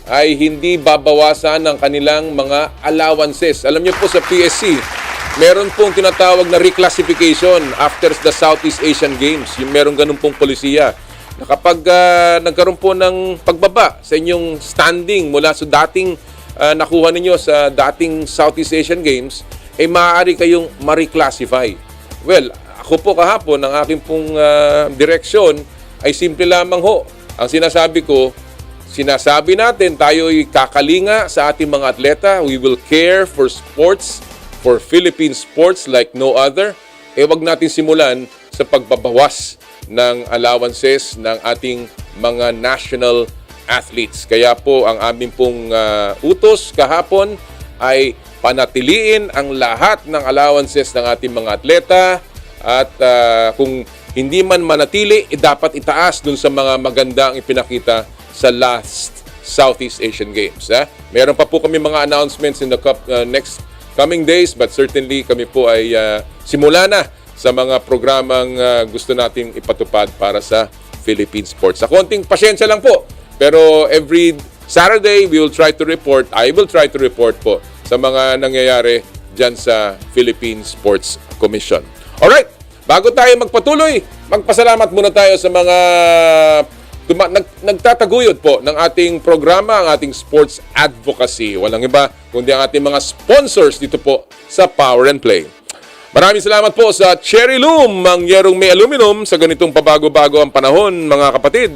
ay hindi babawasan ng kanilang mga allowances. Alam niyo po sa PSC, meron pong tinatawag na reclassification after the Southeast Asian Games. Yung meron ganun pong polisiya. Na kapag nagkaroon po ng pagbaba sa inyong standing mula sa dating nakuha ninyo sa dating Southeast Asian Games, ay maaari kayong ma-reclassify. Well, ako po kahapon, ang aking pong direksyon ay simple lamang ho. Ang sinasabi natin, tayo'y kakalinga sa ating mga atleta. We will care for sports, for Philippine sports like no other. Wag natin simulan sa pagbabawas ng allowances ng ating mga national athletes. Kaya po ang aming pong utos kahapon ay panatiliin ang lahat ng allowances ng ating mga atleta at kung hindi man manatili, dapat itaas dun sa mga magandang ipinakita sa last Southeast Asian Games. Meron pa po kami mga announcements in the next coming days, but certainly kami po ay simula na sa mga programang gusto nating ipatupad para sa Philippine sports. Sa konting pasyensya lang po, pero every Saturday I will try to report po sa mga nangyayari dyan sa Philippine Sports Commission. Alright, bago tayo magpatuloy, magpasalamat muna tayo sa mga nagtataguyod po ng ating programa, ang ating sports advocacy. Walang iba kundi ang ating mga sponsors dito po sa Power and Play. Maraming salamat po sa Cherry Loom, ang yerong may aluminum sa ganitong pabago-bago ang panahon, mga kapatid.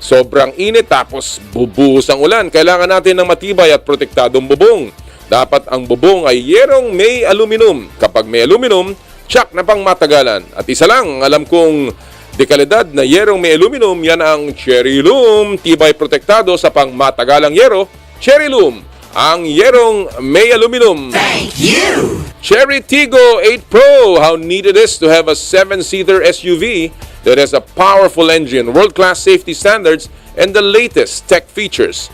Sobrang init tapos bubuhos ang ulan. Kailangan natin ng matibay at protektadong bubong. Dapat ang bubong ay yerong may aluminum. Kapag may aluminum, tsak na pang matagalan. At isa lang, alam kong de kalidad na yerong may aluminum, yan ang Cherry Loom. Tibay protektado sa pangmatagalang yero. Cherry Loom, ang yerong may aluminum. Thank you! Cherry Tigo 8 Pro. How neat it is to have a 7-seater SUV that has a powerful engine, world-class safety standards, and the latest tech features.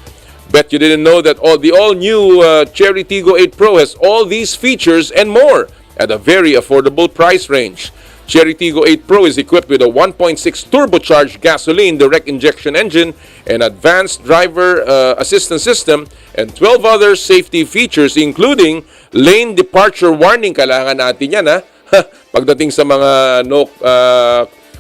Bet you didn't know that the all-new Cherry Tigo 8 Pro has all these features and more at a very affordable price range. Cherry Tigo 8 Pro is equipped with a 1.6 turbocharged gasoline direct injection engine, an advanced driver assistance system, and 12 other safety features including lane departure warning. Kailangan natin yan pagdating sa mga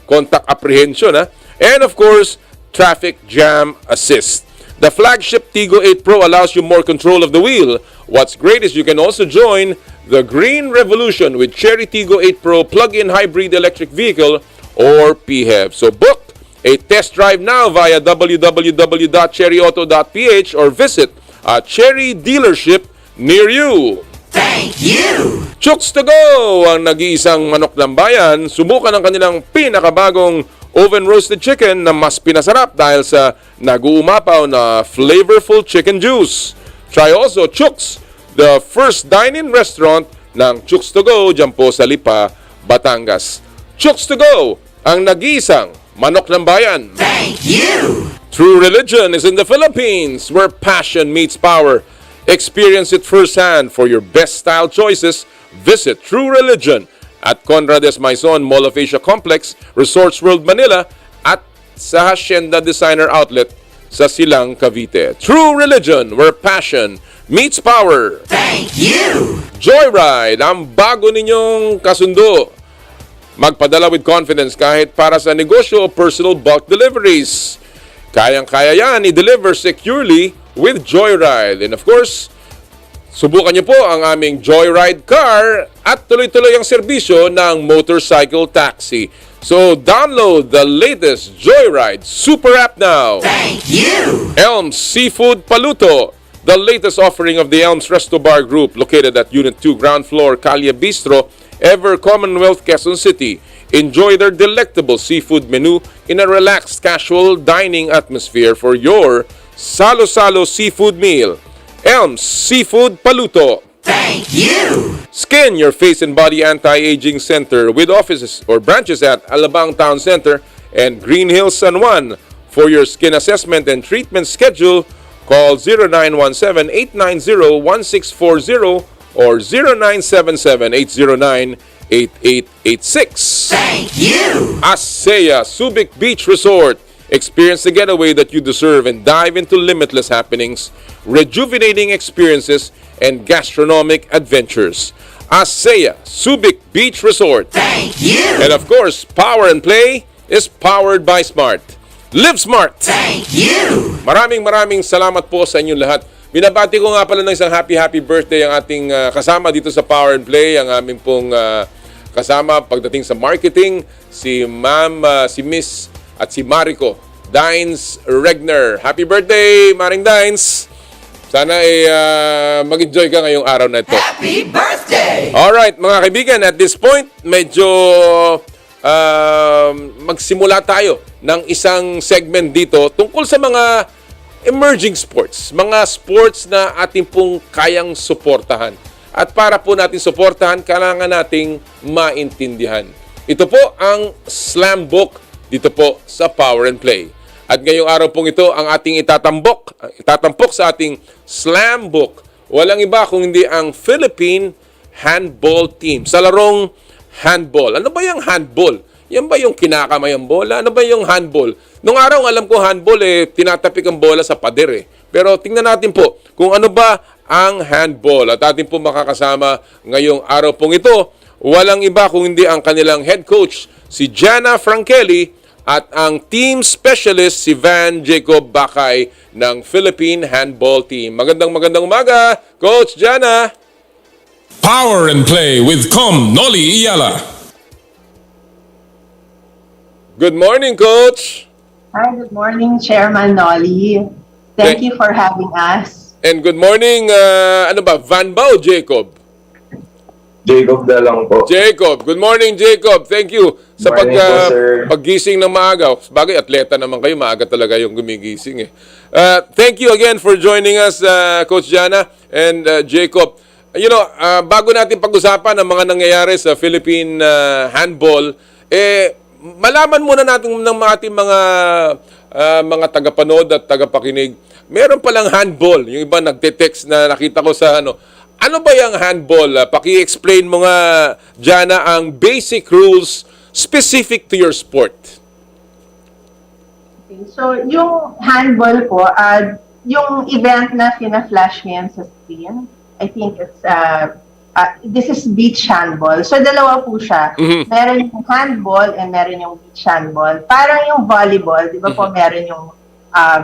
contact apprehension. And of course, traffic jam assist. The flagship Tigo 8 Pro allows you more control of the wheel. What's great is you can also join the green revolution with Cherry Tigo 8 Pro plug-in hybrid electric vehicle or PHEV. So book a test drive now via www.cherryauto.ph or visit a Cherry dealership near you. Thank you! Chooks to Go, ang nag-iisang manok ng bayan. Subukan ang kanilang pinakabagong oven-roasted chicken na mas pinasarap dahil sa nag-uumapaw na flavorful chicken juice. Try also Chooks, the first dine-in restaurant ng Chooks to Go dyan po sa Lipa, Batangas. Chooks to Go, ang nag-iisang manok ng bayan. Thank you! True religion is in the Philippines, where passion meets power. Experience it firsthand. For your best style choices, visit True Religion at Conrad S. Maison Mall of Asia Complex, Resorts World Manila, at sa Hacienda Designer Outlet sa Silang, Cavite. True religion where passion meets power. Thank you! Joyride, ang bago ninyong kasundo. Magpadala with confidence kahit para sa negosyo o personal bulk deliveries. Kayang-kaya yan i-deliver securely with Joyride. And of course, subukan niyo po ang aming Joyride car at tuloy-tuloy ang serbisyo ng motorcycle taxi. So, download the latest Joyride Super App now. Thank you! Elms Seafood Paluto, the latest offering of the Elms Resto Bar Group located at Unit 2, ground floor, Calya Bistro, Ever Commonwealth, Quezon City. Enjoy their delectable seafood menu in a relaxed, casual dining atmosphere for your salo-salo seafood meal. Elms Seafood Paluto. Thank you! Skin Your Face and Body Anti-Aging Center with offices or branches at Alabang Town Center and Green Hills, San Juan. For your skin assessment and treatment schedule, call 0917-890-1640 or 0977-809-8886. Thank you! ASEA Subic Beach Resort. Experience the getaway that you deserve and dive into limitless happenings, rejuvenating experiences, and gastronomic adventures. ASEA Subic Beach Resort. Thank you! And of course, Power and Play is powered by Smart. Live Smart! Thank you! Maraming salamat po sa inyong lahat. Binabati ko nga pala ng isang happy birthday ang ating kasama dito sa Power and Play, ang aming pong kasama pagdating sa marketing, si Ma'am, si Miss at si Mariko Dines Regner. Happy birthday, Maring Dines! Sana mag-enjoy ka ngayong araw na ito. Happy birthday! Alright, mga kaibigan, at this point, medyo magsimula tayo ng isang segment dito tungkol sa mga emerging sports. Mga sports na ating pong kayang suportahan. At para po natin suportahan, kailangan nating maintindihan. Ito po ang SlamBook dito po sa Power and Play. At ngayong araw pong ito, ang ating itatampok sa ating SlamBook. Walang iba kung hindi ang Philippine Handball Team sa larong handball. Ano ba yung handball? Yan ba yung kinakamay ang bola? Ano ba yung handball? Nung araw, alam ko handball, tinatapik ang bola sa pader. Pero tingnan natin po kung ano ba ang handball. At atin po makakasama ngayong araw pong ito, walang iba kung hindi ang kanilang head coach, si Jana Frankeli, at ang team specialist si Van Jacob Bakay ng Philippine Handball Team. Magandang umaga, Coach Jana. Power and Play with Kom Noli Iyala. Good morning, Coach. Hi, good morning, Chairman Noli. Thank you for having us. And good morning, Van ba o Jacob? Jacob na lang po. Jacob. Good morning, Jacob. Thank you sa paggising ng maaga. Bagay, atleta naman kayo. Maaga talaga yung gumigising. Thank you again for joining us, Coach Jana and Jacob. You know, bago natin pag-usapan ang mga nangyayari sa Philippine Handball, malaman muna natin ng ating mga tagapanood at tagapakinig. Meron palang handball. Yung iba nagte-text na nakita ko sa Ano ba yung handball? Paki-explain mo nga, Jana, ang basic rules specific to your sport. Okay, so, yung handball po, yung event na fina-flash ngayon sa screen, I think it's, this is beach handball. So, dalawa po siya. Meron yung handball and meron yung beach handball. Parang yung volleyball, di ba po, meron yung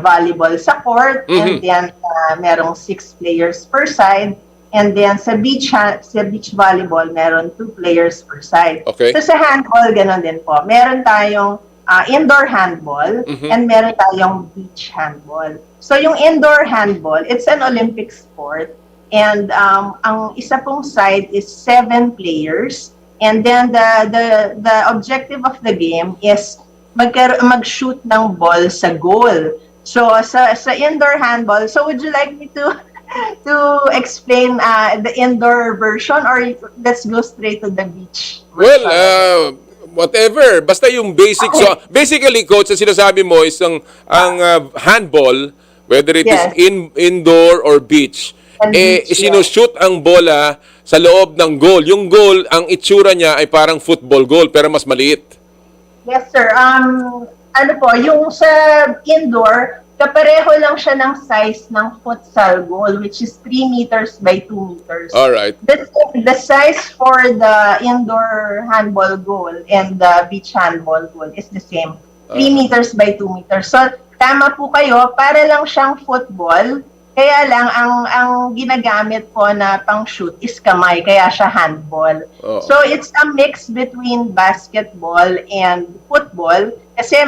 volleyball sa court, and then merong 6 players per side. And then sa beach volleyball, meron 2 players per side. Okay. So sa handball, ganun din po. Meron tayong indoor handball and meron tayong beach handball. So yung indoor handball, it's an Olympic sport. And ang isa pong side is 7 players. And then the objective of the game is mag-shoot ng ball sa goal. So sa indoor handball, so would you like me to explain the indoor version or let's go straight to the beach version? Well, whatever. Basta yung basic. So, basically, Coach, ang sinasabi mo is ang handball, whether it is indoor or beach, sinushoot ang bola sa loob ng goal. Yung goal, ang itsura niya ay parang football goal, pero mas maliit. Yes, sir. Ano po, yung sa indoor, kapareho lang siya ng size ng futsal goal, which is 3 meters by 2 meters. All right. The size for the indoor handball goal and the beach handball goal is the same. 3 meters by 2 meters. So, tama po kayo, para lang siyang football. Kaya lang, ang ginagamit po na pang-shoot is kamay, kaya siya handball. So, it's a mix between basketball and football. Kasi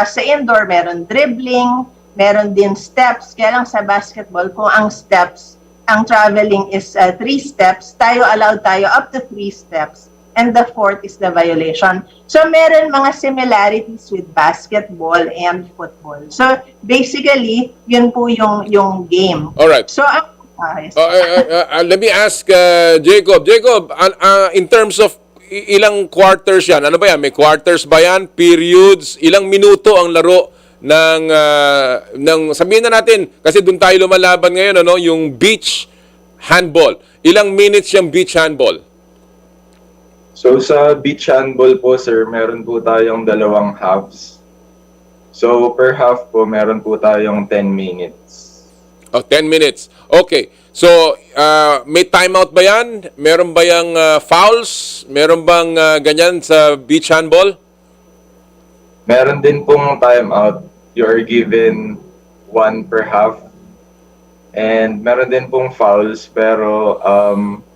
sa indoor, meron dribbling, meron din steps. Kaya lang sa basketball, kung ang steps, ang traveling is 3 steps, allowed tayo up to 3 steps. And the 4th is the violation. So, meron mga similarities with basketball and football. So, basically, yun po yung game. Alright. So, let me ask Jacob. Jacob, in terms of ilang quarters yan? Ano ba yan? May quarters ba yan? Periods? Ilang minuto ang laro ng sabihin na natin, kasi doon tayo lumalaban ngayon, ano, yung beach handball. Ilang minutes yung beach handball? So sa beach handball po, sir, meron po tayong 2 halves. So per half po, meron po tayong 10 minutes. 10 minutes. Okay. So, may timeout ba yan? Meron ba yung fouls? Meron bang ganyan sa beach handball? Meron din pong timeout. You are given 1 per half. And meron din pong fouls, pero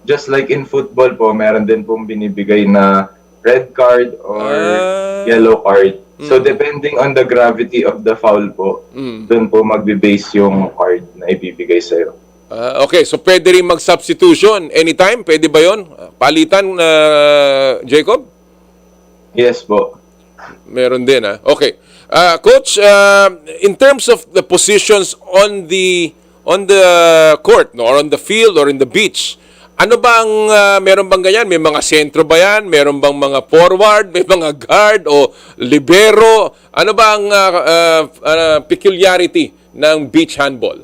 just like in football po, meron din pong binibigay na red card or yellow card. So depending on the gravity of the foul po, doon po magbe-base yung card na ibibigay sa'yo. Okay, so pwede rin mag-substitution anytime? Pwede ba yun? Palitan, Jacob? Yes po. Meron din, ha? Okay. Coach, in terms of the positions on the court, no, or on the field or in the beach, ano bang meron bang ganyan? May mga sentro ba yan? Meron bang mga forward? May mga guard o libero? Ano bang peculiarity ng beach handball?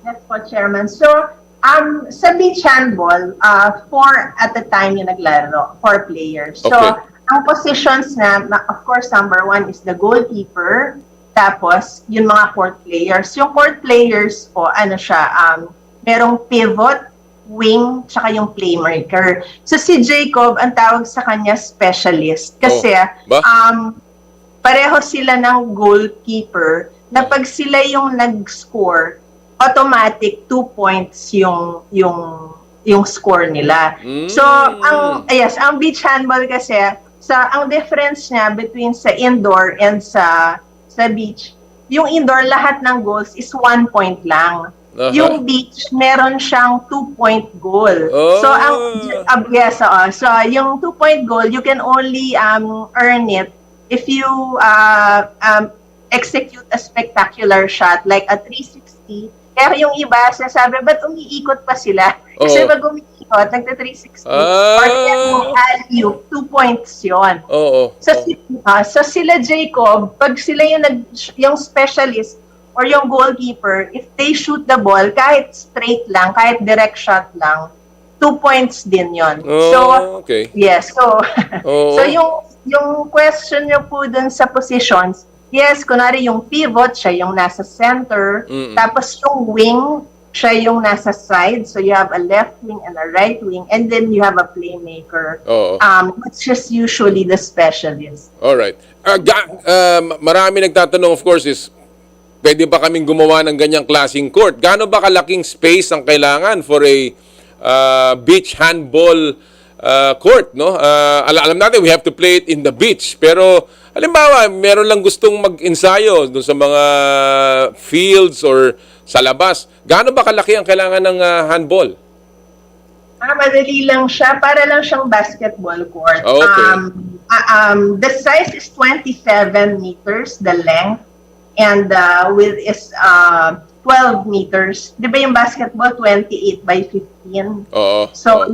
Yes po, Chairman. So, sa beach handball, 4 at a time yung naglaro, 4 players. So, ang positions na, of course, number 1 is the goalkeeper. Tapos, yung mga court players. Yung court players po, merong pivot, wing, tsaka yung playmaker. So, si Jacob, ang tawag sa kanya specialist. Kasi, pareho sila ng goalkeeper na pag sila yung nag-score, automatic 2 points yung score nila. So, ang beach handball kasi, ang difference niya between sa indoor and sa beach, yung indoor, lahat ng goals is 1 point lang. Yung beach, meron siyang 2-point goal. So, so yung 2-point goal, you can only earn it if you execute a spectacular shot, like a 360. Kaya yung iba, sinasabi, ba't umiikot pa sila? Kasi pag umiikot, nagta-360, or yung alley-oop, 2 points yun. So sila Jacob, pag sila yung specialist or yung goalkeeper, if they shoot the ball, kahit straight lang, kahit direct shot lang, 2 points din yon. Yes. So, so yung question nyo po dun sa positions, yes, kunwari yung pivot, siya yung nasa center. Tapos yung wing, siya yung nasa side. So you have a left wing and a right wing. And then you have a playmaker. Which is usually the specialist. Alright. Marami nagtatanong, of course, is pwede ba kaming gumawa ng ganyang klaseng court? Gaano ba kalaking space ang kailangan for a beach handball court, no? Alam natin, we have to play it in the beach. Pero, halimbawa, meron lang gustong mag-ensayo dun sa mga fields or sa labas. Gaano ba kalaki ang kailangan ng handball? Madali lang siya. Para lang siyang basketball court. The size is 27 meters, the length. And width is 12 meters. Di ba yung basketball, 28 by 15? So,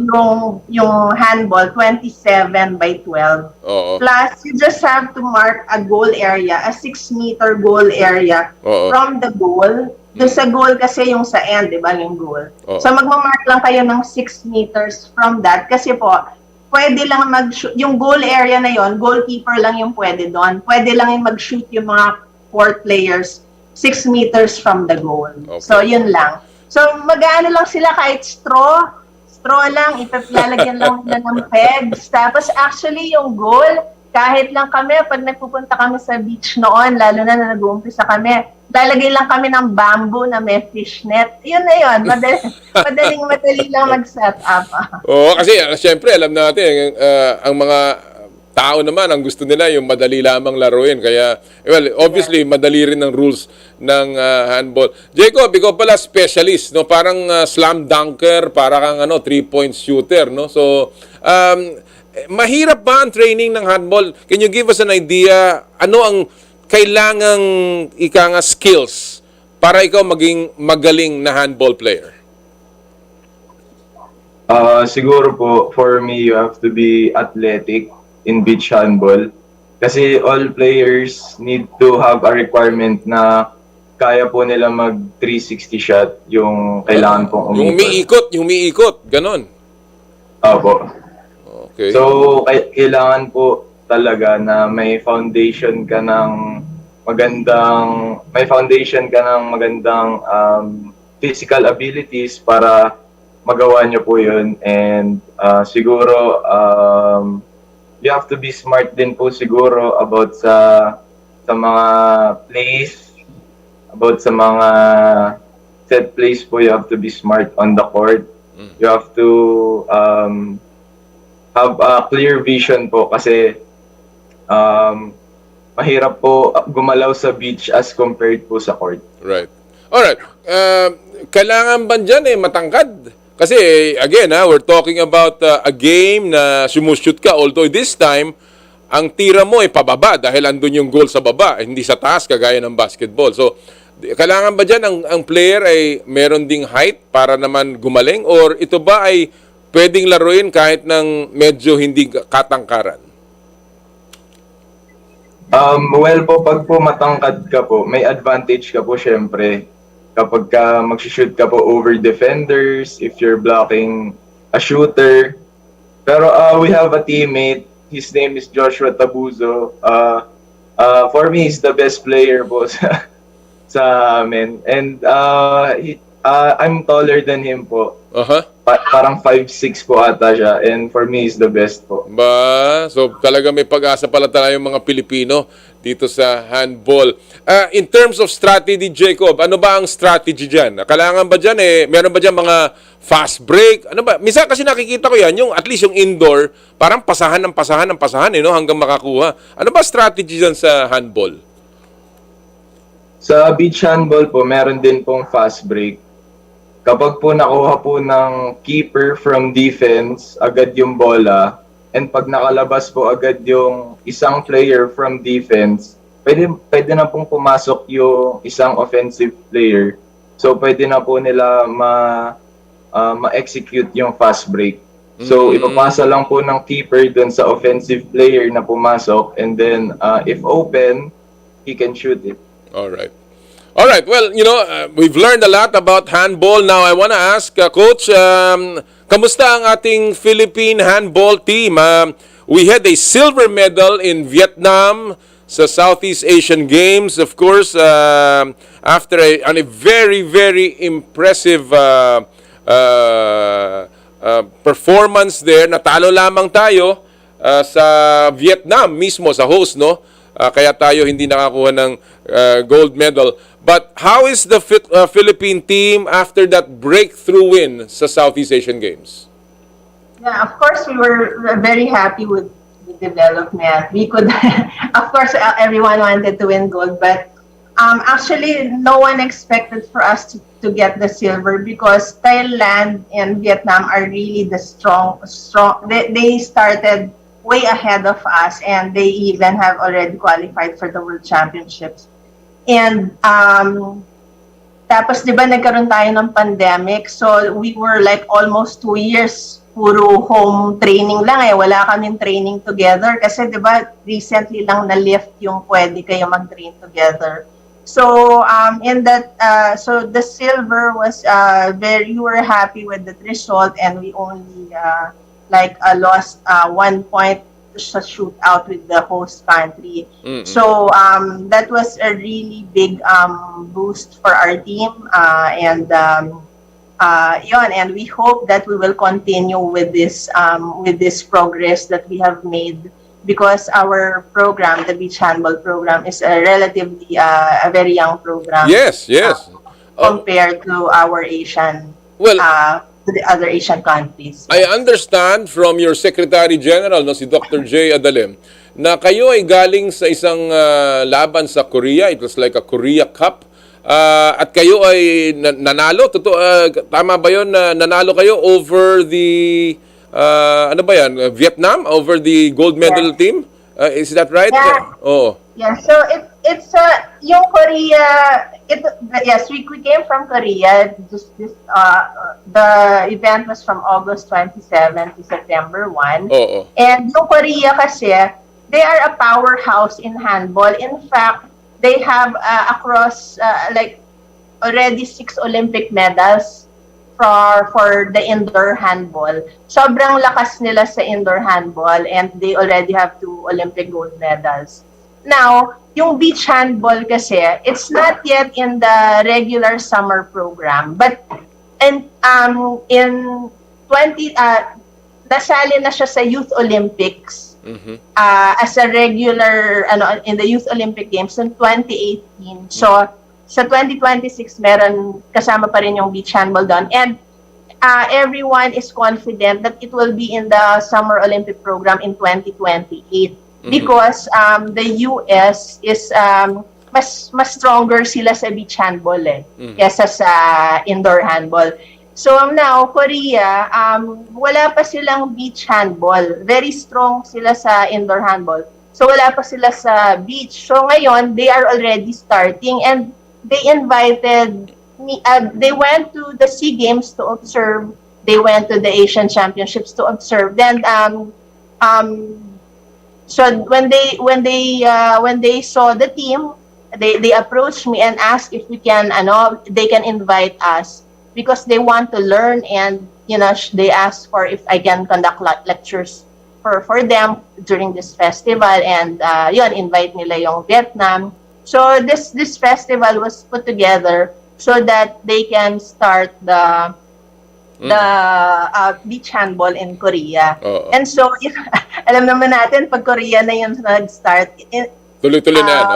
yung handball, 27 by 12. Plus, you just have to mark a goal area, a 6-meter goal area from the goal. Doon sa goal kasi yung sa end, di ba, yung goal. So, magmamark lang kayo ng 6 meters from that. Kasi po, pwede lang mag-shoot. Yung goal area na yon, goalkeeper lang yung pwede doon. Pwede lang yung mag-shoot yung mga 4 players 6 meters from the goal. Okay. So, yun lang. So, mag-ano lang sila kahit straw lang, ipaglalagyan lang nila ng pegs. Tapos, actually, yung goal, kahit lang kami, pag nagpupunta kami sa beach noon, lalo na nag-uumpisa kami, lalagay lang kami ng bamboo na may fishnet. Yun na yun. Madaling lang mag-set up. Oo, kasi siyempre, alam natin, ang mga tao naman, ang gusto nila yung madali lamang laruin. Kaya, well, obviously, madali rin ang rules ng handball. Jacob, ikaw pala specialist, no? Parang slam dunker, parang 3-point shooter, no? So, mahirap ba ang training ng handball? Can you give us an idea, ano ang kailangang skills para ikaw maging magaling na handball player? Siguro po, for me, you have to be athletic in beach handball. Kasi all players need to have a requirement na kaya po nila mag 360 shot yung kailangan pong umikot. Yung umiikot, ganon. Opo. Okay. So, kailangan po talaga na may foundation ka ng magandang physical abilities para magawa niyo po yun. And siguro, you have to be smart din po siguro about sa mga plays, about sa mga set plays po. You have to be smart on the court. You have to have a clear vision po kasi mahirap po gumalaw sa beach as compared po sa court. Right. Alright. Kailangan ba dyan matangkad? Kasi, again, we're talking about a game na sumushoot ka. Although this time, ang tira mo ay pababa dahil andun yung goal sa baba, hindi sa taas kagaya ng basketball. So, kailangan ba dyan ang player ay meron ding height para naman gumaling? Or ito ba ay pwedeng laruin kahit ng medyo hindi katangkaran? Well po, pag po matangkad ka po, may advantage ka po syempre. Kapag mag-shoot ka po over defenders, if you're blocking a shooter. Pero we have a teammate, his name is Joshua Tabuzo. For me, he's the best player po sa amin. And I'm taller than him po. Parang 5'6" po ata siya. And for me, he's the best po. So talaga may pag-asa pala tayo yung mga Pilipino dito sa handball. In terms of strategy, Jacob, ano ba ang strategy dyan? Kailangan ba dyan meron ba dyan mga fast break? Ano ba? Minsan kasi nakikita ko yan, yung at least yung indoor, parang pasahan no, hanggang makakuha. Ano ba strategy dyan sa handball? Sa beach handball po, meron din pong fast break. Kapag po nakuha po ng keeper from defense, agad yung bola, and pag nakalabas po agad yung isang player from defense, pwede na pong pumasok yung isang offensive player. So, pwede na po nila ma-execute yung fast break. So, ipapasa lang po ng keeper dun sa offensive player na pumasok, and then, if open, he can shoot it. Alright. Alright, well, we've learned a lot about handball. Now, I want to ask, Coach, kamusta ang ating Philippine handball team? We had a silver medal in Vietnam sa Southeast Asian Games, of course, after a very, very impressive performance there. Natalo lamang tayo sa Vietnam mismo, sa host, no? Kaya tayo hindi nakakuha ng gold medal. But how is the Philippine team after that breakthrough win sa Southeast Asian Games? Yeah, of course, we were very happy with the development. We could, of course, everyone wanted to win gold, but actually, no one expected for us to get the silver because Thailand and Vietnam are really the strong. They started way ahead of us, and they even have already qualified for the World Championships. And tapos 'di ba nagkaroon tayo ng pandemic, so we were like almost 2 years puro home training lang wala kaming training together kasi 'di ba recently lang na lift yung pwede kayo mag-train together. So in that so the silver was we were happy with the result, and we only lost 1 point sa shootout with the host country. Mm-mm. So that was a really big boost for our team, and we hope that we will continue with this progress that we have made, because our program, the beach handball program, is a relatively a very young program. Yes. Compared to our Asian, to the other Asian countries. I understand from your Secretary General, si Dr. J. Adalem, na kayo ay galing sa isang laban sa Korea. It was like a Korea Cup. At kayo ay nanalo. Tama ba yun? Nanalo kayo over the, Vietnam? Over the gold medal team? Is that right? Yeah. Oh. Yeah, so it's yung Korea. Yes, we came from Korea. The event was from August 27 to September 1. Oh. And yung Korea kasi, they are a powerhouse in handball. In fact, they have across already 6 Olympic medals for the indoor handball. Sobrang lakas nila sa indoor handball, and they already have 2 Olympic gold medals. Now, yung beach handball kasi, it's not yet in the regular summer program, but in nasali na siya sa Youth Olympics as a regular in the Youth Olympic Games in 2018. So sa 2026 meron kasama pa rin yung beach handball doon, and everyone is confident that it will be in the Summer Olympic program in 2028. Because the US is mas stronger sila sa beach handball kesa sa indoor handball. So now Korea, wala pa silang beach handball. Very strong sila sa indoor handball. So wala pa sila sa beach. So ngayon they are already starting, and they invited me. They went to the SEA Games to observe. They went to the Asian Championships to observe. Then so when they saw the team, they approached me and asked if we can they can invite us, because they want to learn, and they asked for if I can conduct lectures for them during this festival, and invite nila yung Vietnam. So this festival was put together so that they can start the beach handball in Korea. And so, alam naman natin, pag Korea na yung nag-start, tuloy-tuloy na.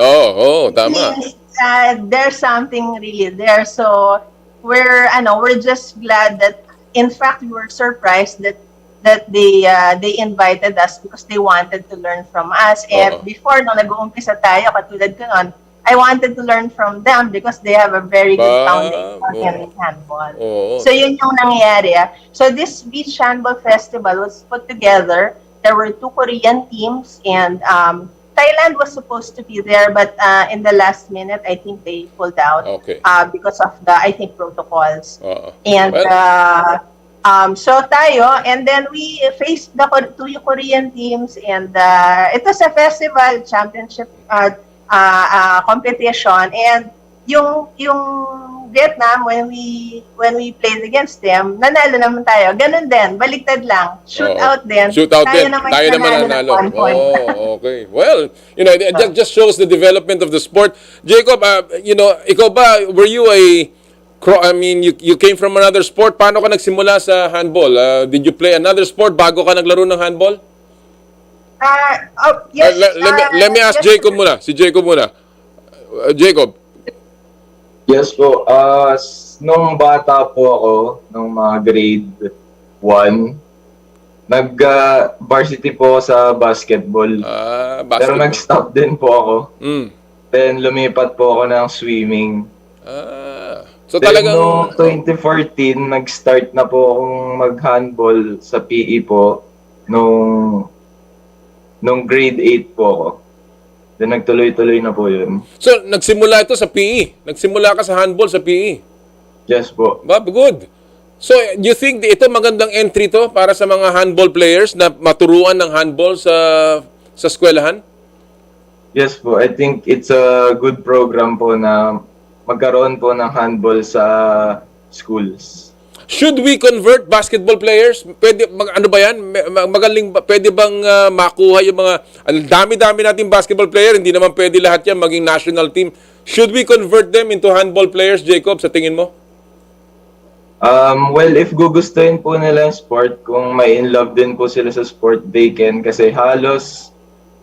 Tama. There's something really there. So, we're just glad that, in fact, we were surprised that they invited us because they wanted to learn from us. And before, nung nag-uumpisa tayo, katulad ko nun, I wanted to learn from them because they have a very good foundation in handball. So yun yung nangyari. So this beach handball festival was put together. There were 2 Korean teams, and Thailand was supposed to be there, but in the last minute, I think they pulled out because of the, protocols. And so tayo, and then we faced the 2 Korean teams, and it was a festival championship competition, and yung Vietnam, when we played against them, nanalo naman tayo. Ganun din, baliktad lang. Shootout din. Tayo naman nanalo. Okay. Well, it just shows the development of the sport. Jacob, ikaw ba, were you you came from another sport? Paano ka nagsimula sa handball? Did you play another sport bago ka naglaro ng handball? Yes. Let me ask Jacob muna. Si Jacob muna. Jacob. Yes po. Nung bata po ako, nung mga grade 1, nag-varsity po sa basketball. Pero nag-stop din po ako. Then lumipat po ako ng swimming. So then, talagang noong 2014, nag-start na po akong mag-handball sa PE po. Nung grade 8 po ako. Then nagtuloy-tuloy na po yun. So, nagsimula ito sa PE? Nagsimula ka sa handball sa PE? Yes po. Good. So, do you think ito magandang entry to para sa mga handball players na maturuan ng handball sa eskwelahan? Yes po. I think it's a good program po na magkaroon po ng handball sa schools. Should we convert basketball players? Pwede, ano ba yan? Magaling ba? Pwede bang makuha yung mga, ang dami-dami nating basketball player, hindi naman pwede lahat yan maging national team. Should we convert them into handball players, Jacob, sa tingin mo? Well, if gugustuhin po nila yung sport, kung may in love din po sila sa sport, they can. Kasi halos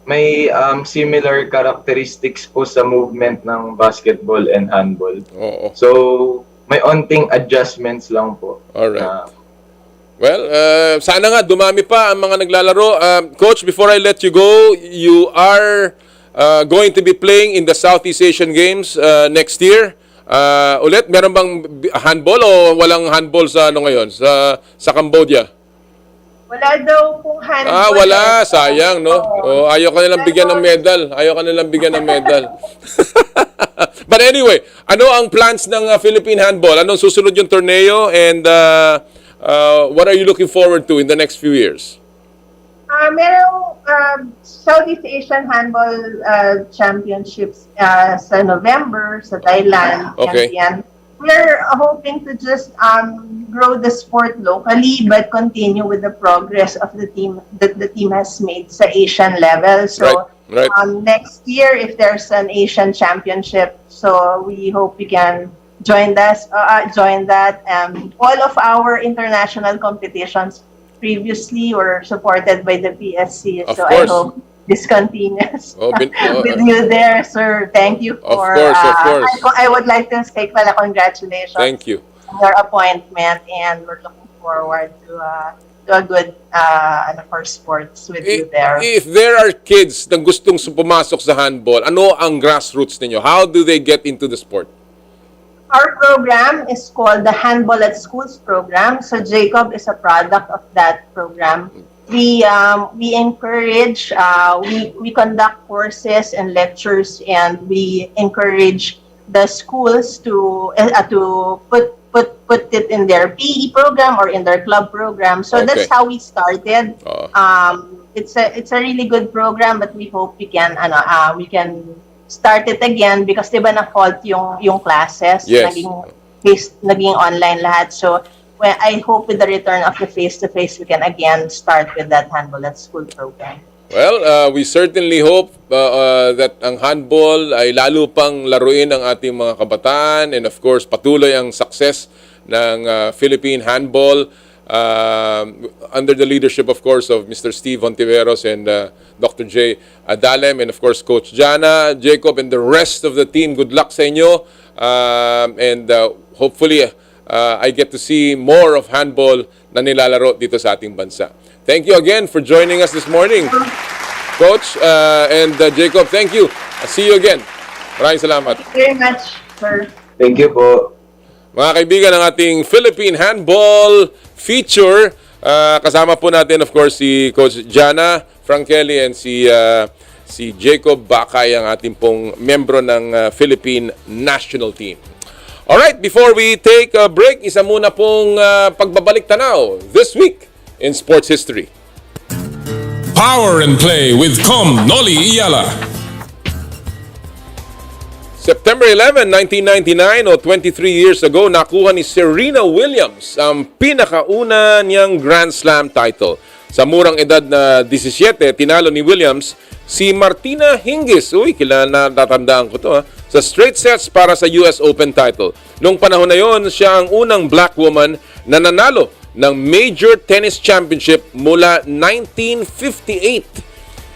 may similar characteristics po sa movement ng basketball and handball. Oo. So, may onting adjustments lang po. Alright. Well, sana nga dumami pa ang mga naglalaro. Coach, before I let you go, you are going to be playing in the Southeast Asian Games next year. Ulit, meron bang handball o walang handball sa ano ngayon? Sa Cambodia? Wala daw pong handball. Wala. Sayang, no? Ayaw ka nilang bigyan ng medal. But anyway, ano ang plans ng Philippine Handball? Anong susunod yung torneo? And what are you looking forward to in the next few years? Merong Southeast Asian Handball Championships sa November sa Thailand. Okay. And we're hoping to just grow the sport locally but continue with the progress of the team that the team has made sa Asian level. So right. Next year, if there's an Asian Championship, so we hope we can join that. All of our international competitions previously were supported by the PSC. Of so course. I hope this continues with uh, you there, sir. Thank you for. Of course. I would like to say congratulations. Thank you. On your appointment, and we're looking forward to a good for sports with you there. If there are kids na gustong pumasok sa handball, ano ang grassroots ninyo? How do they get into the sport? Our program is called the Handball at Schools program. So Jacob is a product of that program. We encourage, we conduct courses and lectures, and we encourage the schools to put it in their PE program or in their club program. So that's how we started. It's a really good program, but we hope we can start it again because diba na-fault yung classes. Yes. Naging online lahat. So I hope with the return of the face-to-face, we can again start with that Handball at School program. Well, we certainly hope that ang handball ay lalo pang laruin ng ating mga kabataan, and of course, patuloy ang success ng Philippine Handball under the leadership, of course, of Mr. Steve Hontiveros and Dr. J. Adalem, and of course, Coach Jana, Jacob, and the rest of the team. Good luck sa inyo, and hopefully, I get to see more of handball na nilalaro dito sa ating bansa. Thank you again for joining us this morning, Coach, and Jacob. Thank you. I'll see you again. Maraming salamat. Thank you very much, sir. Thank you po. Mga kaibigan ng ating Philippine Handball feature, kasama po natin, of course, si Coach Jana Frankelli and si Jacob Bakay, ang ating pong membro ng Philippine National Team. Alright, before we take a break, isa muna pong pagbabalik tanaw this week in sports history. Power and Play with Kom Noli Iyala. September 11, 1999 o 23 years ago, nakuha ni Serena Williams ang pinakauna niyang Grand Slam title. Sa murang edad na 17, tinalo ni Williams si Martina Hingis. Uy, kilala, natandaan ko to sa straight sets para sa US Open title. Noong panahon na yon, siya ang unang black woman na nanalo ng Major Tennis Championship mula 1958.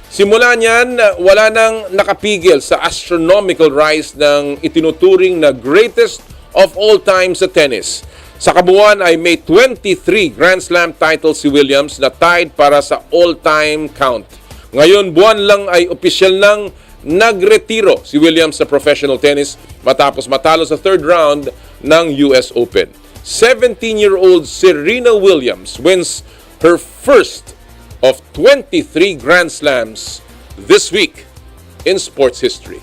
Simula niyan, wala nang nakapigil sa astronomical rise ng itinuturing na greatest of all time sa tennis. Sa kabuuan ay may 23 Grand Slam titles si Williams na tied para sa all-time count. Ngayon, buwan lang ay opisyal nang nagretiro si Williams sa professional tennis matapos matalo sa third round ng US Open. 17-year-old Serena Williams wins her first of 23 Grand Slams this week in sports history.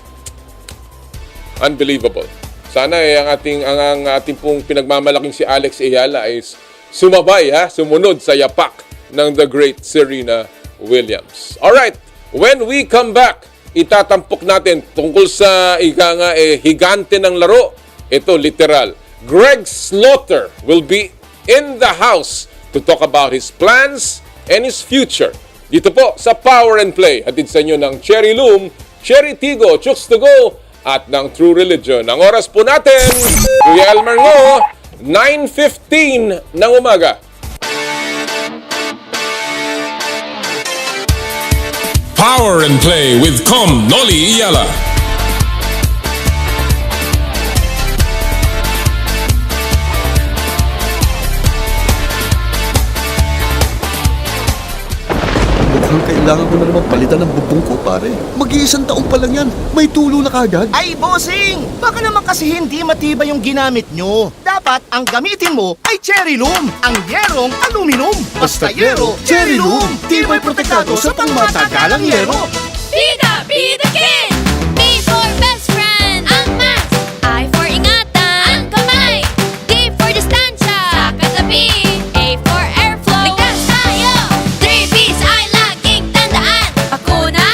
Unbelievable. Sana ang ating pong pinagmamalaking si Alex Ayala ay sumabay, sumunod sa yapak ng the great Serena Williams. Alright, when we come back, itatampok natin tungkol sa higante ng laro. Ito, literal. Greg Slaughter will be in the house to talk about his plans and his future. Dito po sa Power and Play, hatid sa inyo ng Cherry Loom, Cherry Tigo, Chooks to Go, at ng True Religion. Ang oras po natin, Kuya Elmer Ngo, 9:15 ng umaga. Power and Play with Kom Noli. Mukhang kailangan ko na naman palitan ng bubong ko, pare. Mag-iisang taong pa lang yan. May tulo na kagad. Ay, bossing! Baka naman kasi hindi matibay yung ginamit nyo. Dapat ang gamitin mo ay Cherry Loom, ang yerong aluminum. Basta yero, Cherry Loom. Tibay protektado sa pangmatagalang yero. Bida, bida kid! B for best friend, ang mask. I for ingatan, ang kamay. D for distansya, sa katabi. A for airflow, ligtas tayo. 3 B's ay laging tandaan. Bakuna,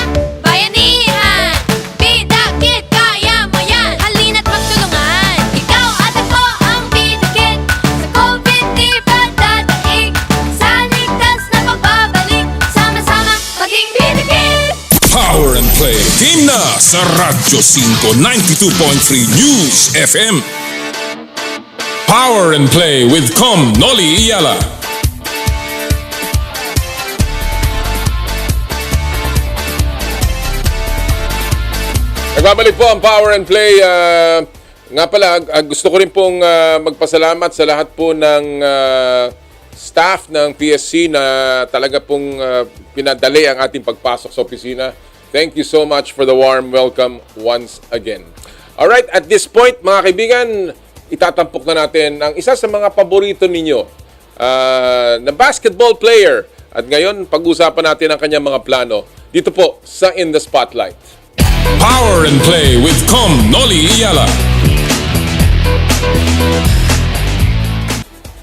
bayanihan. Bida kid, kaya mo yan. Halina't magtulungan. Ikaw at ako ang bida kid. Sa COVID di ba dadaig? Sa ligtas na pagbabalik. Sama-sama maging bida kid. Power and Play. Team na sa Radyo 5 92.3 News FM. Power and Play with Kom Noli. Nagbabalik po ang Power and Play. Nga pala, gusto ko rin pong magpasalamat sa lahat po ng staff ng PSC na talaga pong pinadali ang ating pagpasok sa opisina. Thank you so much for the warm welcome once again. Alright, at this point, mga kaibigan, itatampok na natin ang isa sa mga paborito ninyo na basketball player. At ngayon, pag-usapan natin ang kanyang mga plano dito po sa In the Spotlight. Power and Play with Kom Noli.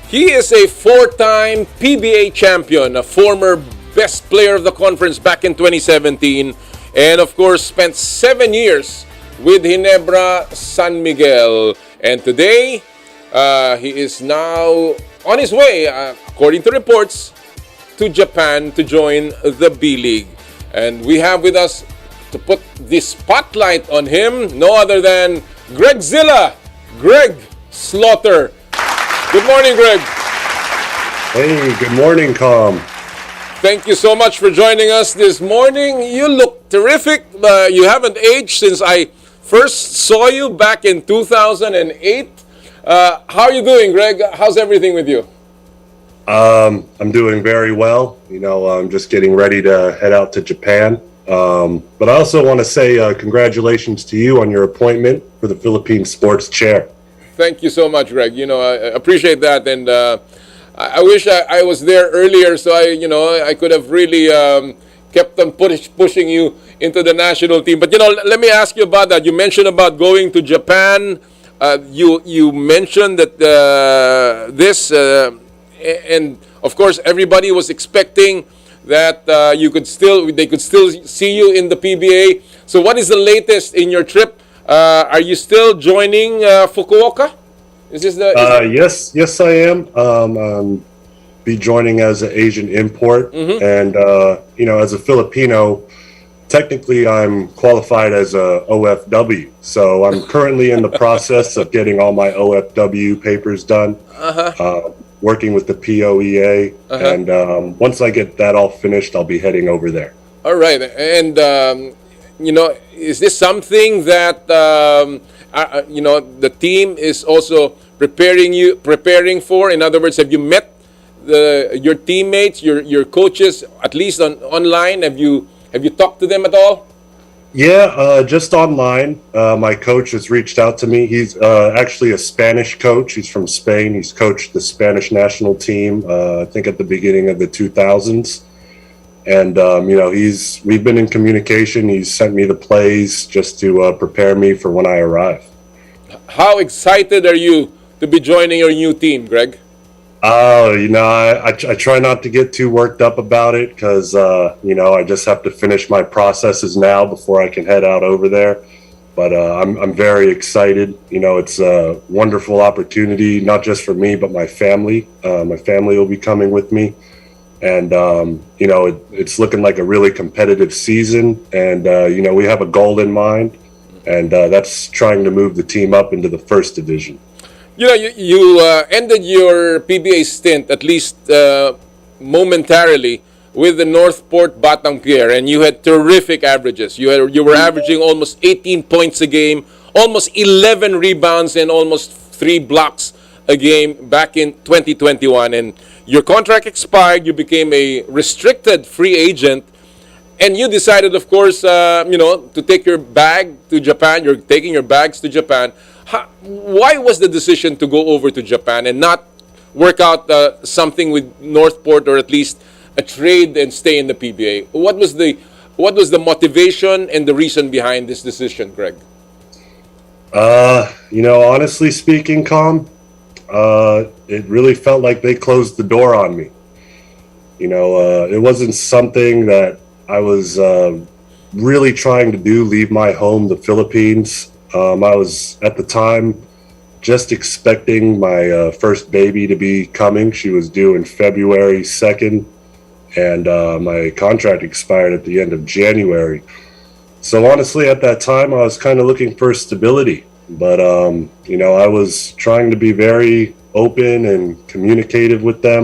He is a 4-time PBA champion, a former best player of the conference back in 2017, and of course spent 7 years with Ginebra San Miguel. And today, he is now on his way, according to reports, to Japan to join the B-League. And we have with us to put the spotlight on him, no other than Greg Zilla, Greg Slaughter. Good morning, Greg. Hey, good morning, Kom. Thank you so much for joining us this morning. You look terrific. You haven't aged since I first saw you back in 2008. How are you doing, Greg? How's everything with you? I'm doing very well. You know, I'm just getting ready to head out to Japan. But I also want to say congratulations to you on your appointment for the Philippine Sports Chair. Thank you so much, Greg. You know, I appreciate that, and I wish I was there earlier, so I could have really kept on pushing you into the national team. But let me ask you about that. You mentioned about going to Japan. You mentioned that and of course everybody was expecting that they could still see you in the PBA. So what is the latest in your trip? Are you still joining Fukuoka? Is this the? Yes, I am. Be joining as an Asian import, and as a Filipino, technically I'm qualified as a OFW. So I'm currently in the process of getting all my OFW papers done. Working with the POEA, and once I get that all finished, I'll be heading over there. All right, and is this something that the team is also preparing for? In other words, have you met your teammates, your coaches, at least online? Have you talked to them at all? Yeah, just online. My coach has reached out to me. He's actually a Spanish coach. He's from Spain. He's coached the Spanish national team, I think at the beginning of the 2000s. And, we've been in communication. He's sent me the plays just to prepare me for when I arrive. How excited are you to be joining your new team, Greg? I try not to get too worked up about it because, I just have to finish my processes now before I can head out over there. but I'm very excited. You know, it's a wonderful opportunity, not just for me, but my family. My family will be coming with me. And, you know, it's looking like a really competitive season. And, you know, we have a goal in mind, and that's trying to move the team up into the first division. You know, you ended your PBA stint, at least momentarily, with the Northport Batang Pier, and you had terrific averages. You were averaging almost 18 points a game, almost 11 rebounds, and almost 3 blocks a game back in 2021. And your contract expired. You became a restricted free agent, and you decided, of course, you know, to take your bag to Japan. You're taking your bags to Japan. Why was the decision to go over to Japan and not work out something with Northport, or at least a trade and stay in the PBA? What was the motivation and the reason behind this decision, Greg? You know, honestly speaking, Kom, it really felt like they closed the door on me. You know, it wasn't something that I was really trying to do, leave my home, the Philippines. I was, at the time, just expecting my first baby to be coming. She was due in February 2nd, and my contract expired at the end of January. So honestly, at that time, I was kind of looking for stability. But, you know, I was trying to be very open and communicative with them.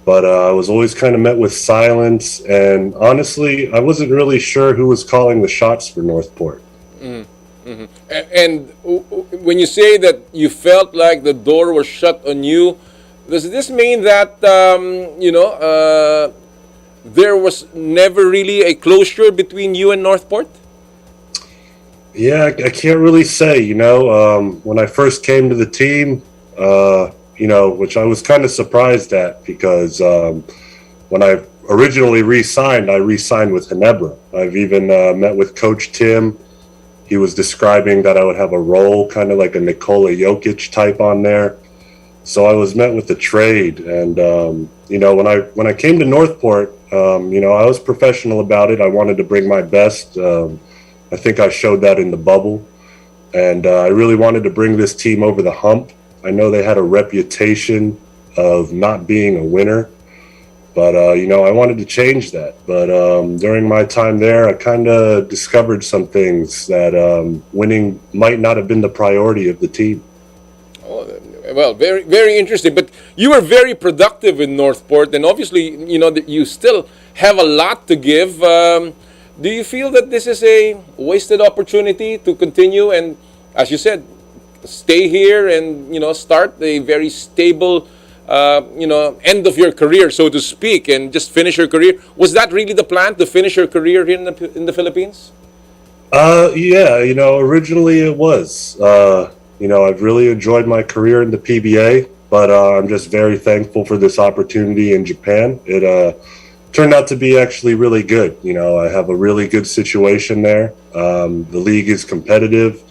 But I was always kind of met with silence. And honestly, I wasn't really sure who was calling the shots for Northport. Mm-hmm. And when you say that you felt like the door was shut on you, does this mean that, you know, there was never really a closure between you and Northport? Yeah, I can't really say, you know. When I first came to the team, you know, which I was kind of surprised at, because when I originally re-signed, I re-signed with Ginebra. I've even met with Coach Tim. He was describing that I would have a role, kind of like a Nikola Jokic type on there. So I was met with a trade, and you know, when I came to Northport, you know, I was professional about it. I wanted to bring my best. I think I showed that in the bubble, and I really wanted to bring this team over the hump. I know they had a reputation of not being a winner, but you know, I wanted to change that. But during my time there, I kind of discovered some things that winning might not have been the priority of the team. Oh, well, very, very interesting. But you were very productive in Northport, and obviously, you know, you still have a lot to give. Do you feel that this is a wasted opportunity to continue and, as you said, stay here and, you know, start a very stable, you know, end of your career, so to speak, and just finish your career? Was that really the plan, to finish your career here in the Philippines? Yeah, you know, originally it was. You know, I've really enjoyed my career in the PBA, but I'm just very thankful for this opportunity in Japan. It turned out to be actually really good. You know, I have a really good situation there. The league is competitive,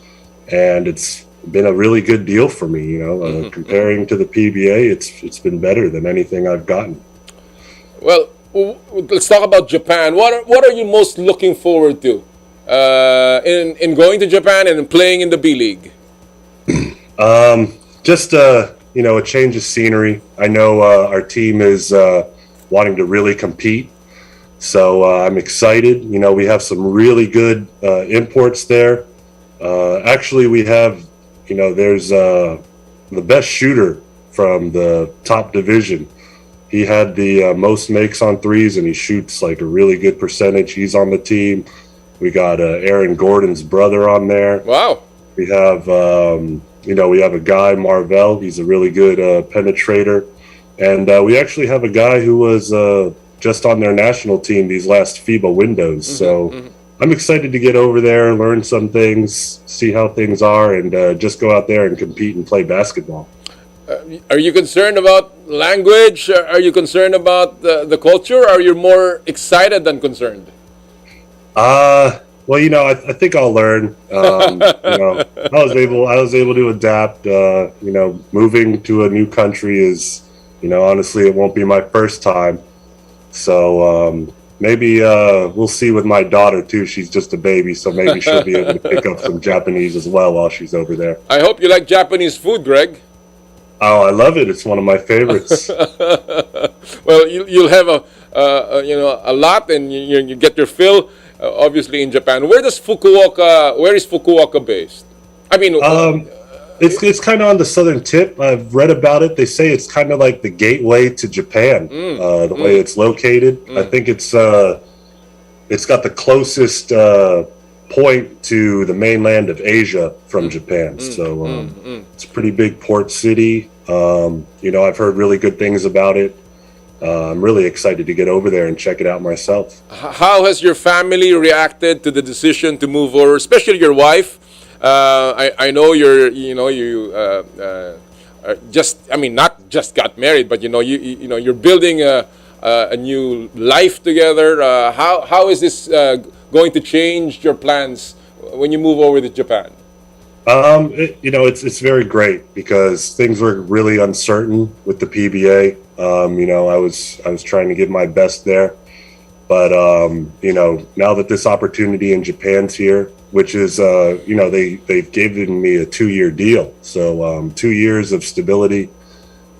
and it's been a really good deal for me. You know, comparing to the PBA, it's been better than anything I've gotten. Well, let's talk about Japan. What are you most looking forward to in going to Japan and playing in the B League? Just you know, a change of scenery. I know our team is wanting to really compete, so I'm excited. You know, we have some really good imports there. Actually, we have, you know, there's the best shooter from the top division. He had the most makes on threes, and he shoots like a really good percentage. He's on the team. We got Aaron Gordon's brother on there. Wow. We have, you know, we have a guy, Marvell. He's a really good penetrator. And we actually have a guy who was just on their national team these last FIBA windows. So I'm excited to get over there, learn some things, see how things are, and just go out there and compete and play basketball. Are you concerned about language? Are you concerned about the culture? Or are you more excited than concerned? Well, you know, I think I'll learn. You know, I was able to adapt. You know, moving to a new country is, you know, honestly, it won't be my first time. So, maybe we'll see with my daughter too. She's just a baby, so maybe she'll be able to pick up some Japanese as well while she's over there. I hope you like Japanese food, Greg. Oh, I love it. It's one of my favorites. Well, you'll have a lot, and you get your fill. Obviously, in Japan. Where is Fukuoka based? I mean, it's kind of on the southern tip. I've read about it. They say it's kind of like the gateway to Japan. The way it's located, I think it's got the closest point to the mainland of Asia from Japan. So it's a pretty big port city. I've heard really good things about it. I'm really excited to get over there and check it out myself. How has your family reacted to the decision to move over, especially your wife? I know not just got married, but you're building a new life together. How is this going to change your plans when you move over to Japan? It's very great because things were really uncertain with the PBA. I was trying to give my best there, but now that this opportunity in Japan's here, which is they've given me a 2-year deal, so 2 years of stability.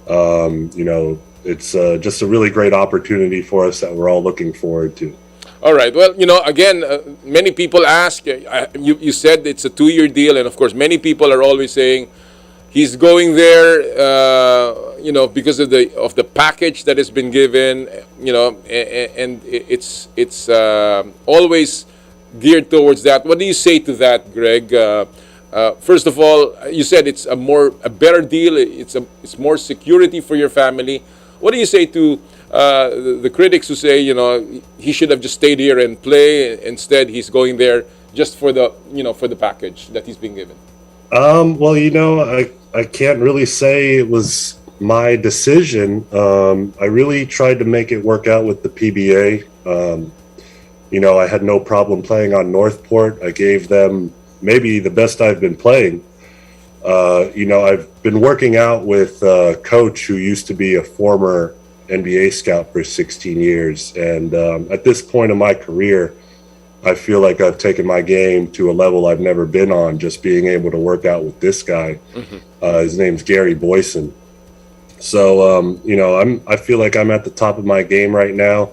It's just a really great opportunity for us that we're all looking forward to. All right. Well, again, many people ask. You said it's a 2-year deal, and of course, many people are always saying he's going there, because of the package that has been given, and it's always geared towards that. What do you say to that, Greg? First of all, you said it's a better deal. It's more security for your family. What do you say to the critics who say, he should have just stayed here and play? Instead, he's going there just for the package that he's being given. I can't really say it was my decision. I really tried to make it work out with the PBA. I had no problem playing on Northport. I gave them maybe the best I've been playing. I've been working out with a coach who used to be a former NBA scout for 16 years. And at this point in my career, I feel like I've taken my game to a level I've never been on, just being able to work out with this guy. His name's Gary Boyson. So, I feel like I'm at the top of my game right now.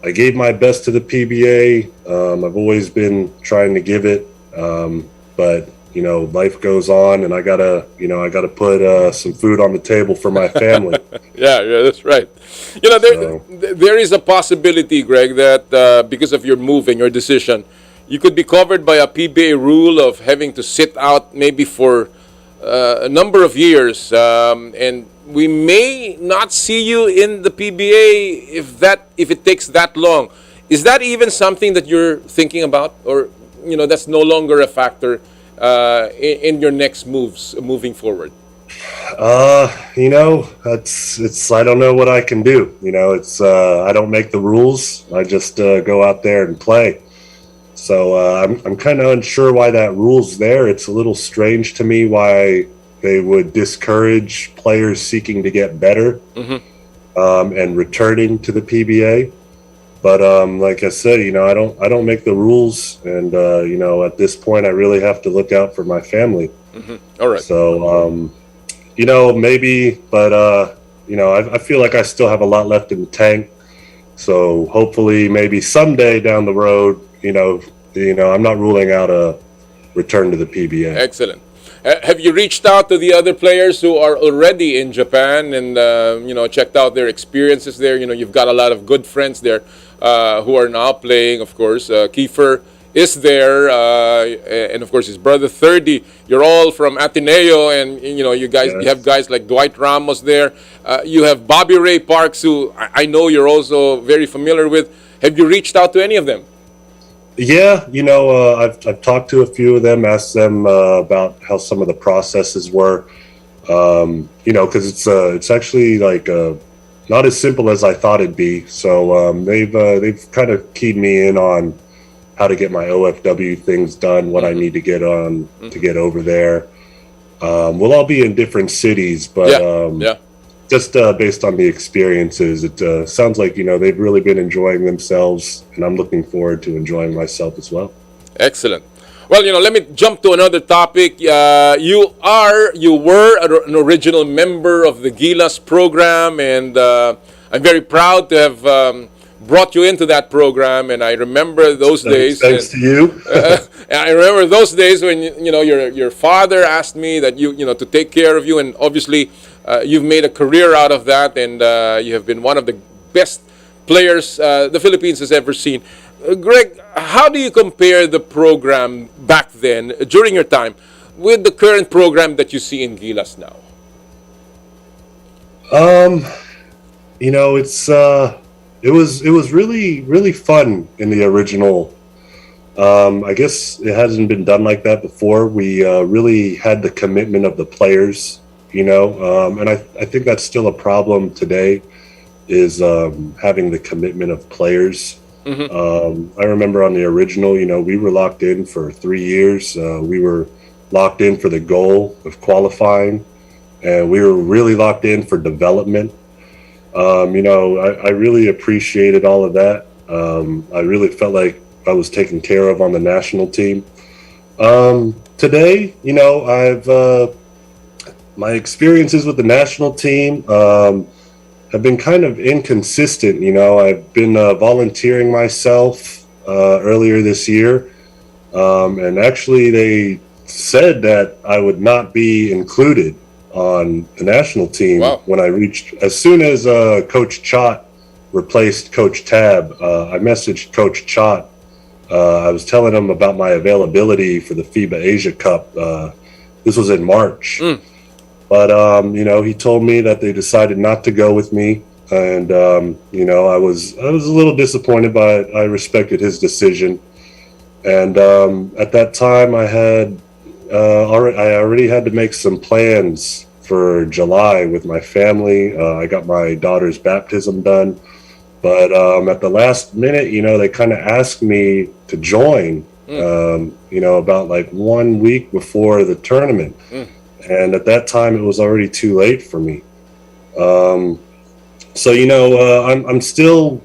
I gave my best to the PBA. I've always been trying to give it, but life goes on, and I gotta put some food on the table for my family. yeah, that's right. There is a possibility, Greg, that because of your move and your decision, you could be covered by a PBA rule of having to sit out maybe for a number of years, and we may not see you in the PBA if it takes that long. Is that even something that you're thinking about, or that's no longer a factor in your next moves moving forward? It's I don't know what I can do. It's I don't make the rules. I just go out there and play. So I'm kind of unsure why that rule's there. It's a little strange to me why they would discourage players seeking to get better and returning to the PBA. But like I said, I don't make the rules, and at this point, I really have to look out for my family. All right. So maybe, but I feel like I still have a lot left in the tank. So hopefully, maybe someday down the road, I'm not ruling out a return to the PBA. Excellent. Have you reached out to the other players who are already in Japan and checked out their experiences there? You've got a lot of good friends there who are now playing. Of course, Kiefer is there, and of course his brother 30. You're all from Ateneo, and you guys, you have guys like Dwight Ramos there. You have Bobby Ray Parks, who I know you're also very familiar with. Have you reached out to any of them? Yeah, I've talked to a few of them, asked them about how some of the processes were, because it's actually like not as simple as I thought it'd be. So they've kind of keyed me in on how to get my OFW things done, what I need to get on to get over there. We'll all be in different cities, but just based on the experiences, it sounds like they've really been enjoying themselves, and I'm looking forward to enjoying myself as well. Excellent. Well, let me jump to another topic. You were an original member of the Gilas program, and I'm very proud to have brought you into that program. And I remember those days. Thanks to you. I remember those days when your father asked me that to take care of you, and obviously you've made a career out of that, and you have been one of the best players the Philippines has ever seen. Greg, how do you compare the program back then, during your time, with the current program that you see in Gilas now? It was really fun in the original. I guess it hasn't been done like that before. We really had the commitment of the players, and I think that's still a problem today, is having the commitment of players. I remember on the original, we were locked in for 3 years. We were locked in for the goal of qualifying, and we were really locked in for development. I really appreciated all of that. I really felt like I was taken care of on the national team. Today, my experiences with the national team have been kind of inconsistent. I've been volunteering myself earlier this year, and actually they said that I would not be included on the national team. Wow. When I reached, as soon as Coach Chot replaced Coach Tab, I messaged Coach Chot. I was telling him about my availability for the FIBA Asia Cup. This was in March. But, he told me that they decided not to go with me. And, I was a little disappointed, but I respected his decision. And at that time, I already had to make some plans for July with my family. I got my daughter's baptism done. But at the last minute, they kind of asked me to join, about like 1 week before the tournament. And at that time, it was already too late for me. I'm still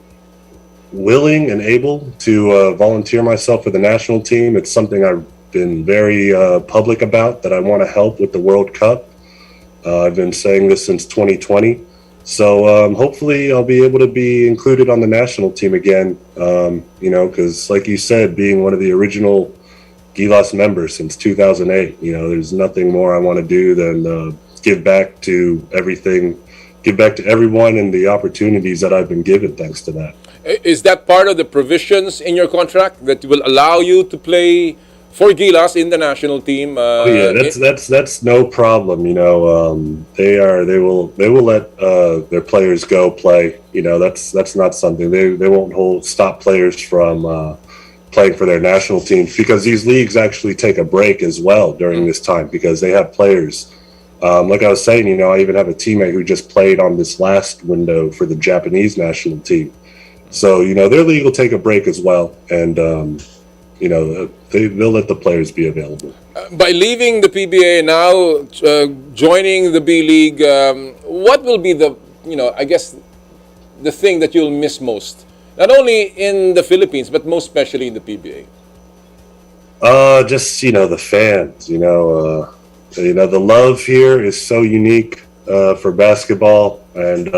willing and able to volunteer myself for the national team. It's something I've been very public about, that I want to help with the World Cup. I've been saying this since 2020. So hopefully I'll be able to be included on the national team again, because like you said, being one of the original Gilas members since 2008, there's nothing more I want to do than give back to everyone and the opportunities that I've been given thanks to that. Is that part of the provisions in your contract that will allow you to play for Gilas in the national team? That's no problem. They will let their players go play. That's not something they won't stop players from playing for their national teams, because these leagues actually take a break as well during this time, because they have players. Like I was saying, I even have a teammate who just played on this last window for the Japanese national team. So, their league will take a break as well, and they'll let the players be available. By leaving the PBA now, joining the B League, what will be the thing that you'll miss most? Not only in the Philippines, but most especially in the PBA. Just the fans. The love here is so unique for basketball, and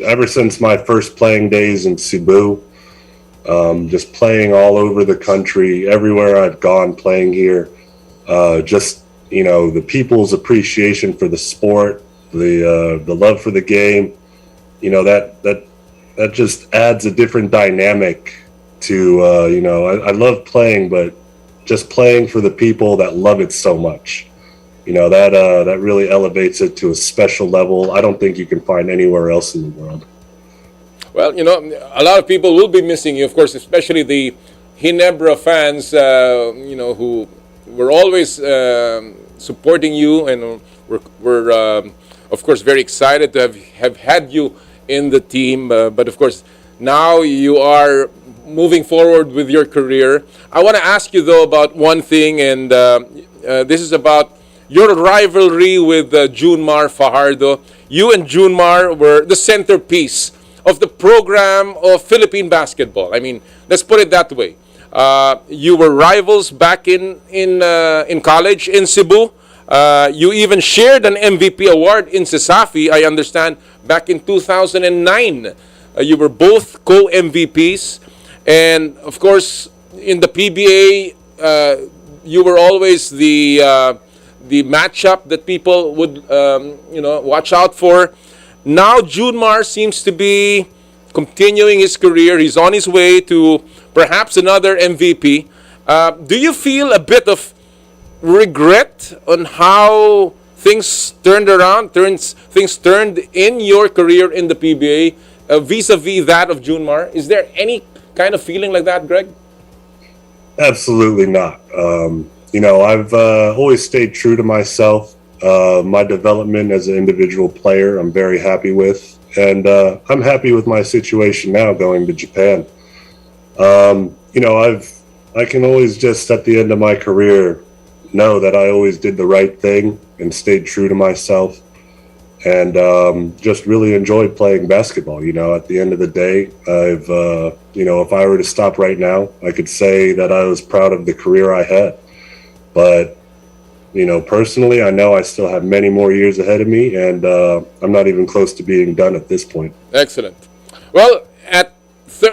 ever since my first playing days in Cebu, just playing all over the country, everywhere I've gone playing here, the people's appreciation for the sport, the love for the game, that just adds a different dynamic to, I love playing, but just playing for the people that love it so much, that really elevates it to a special level I don't think you can find anywhere else in the world. Well, a lot of people will be missing you, of course, especially the Ginebra fans, who were always supporting you, and we're of course, very excited to have had you in the team. But of course, now you are moving forward with your career. I want to ask you, though, about one thing, and this is about your rivalry with Junmar Fajardo. You and Junmar were the centerpiece of the program of Philippine basketball. I mean, let's put it that way. You were rivals back in college in Cebu. You even shared an MVP award in CESAFI, I understand, back in 2009. You were both co-MVPs. And, of course, in the PBA, you were always the matchup that people would, watch out for. Now, Junmar seems to be continuing his career. He's on his way to perhaps another MVP. Do you feel a bit of regret on how things turned around, things turned in your career in the PBA vis-a-vis that of Junmar? Is there any kind of feeling like that, Greg? Absolutely not. I've always stayed true to myself. My development as an individual player, I'm very happy with. And I'm happy with my situation now going to Japan. I can always just at the end of my career know that I always did the right thing and stayed true to myself, and just really enjoyed playing basketball. At the end of the day, I've if I were to stop right now, I could say that I was proud of the career I had. But personally, I know I still have many more years ahead of me, and I'm not even close to being done at this point. Excellent. Well,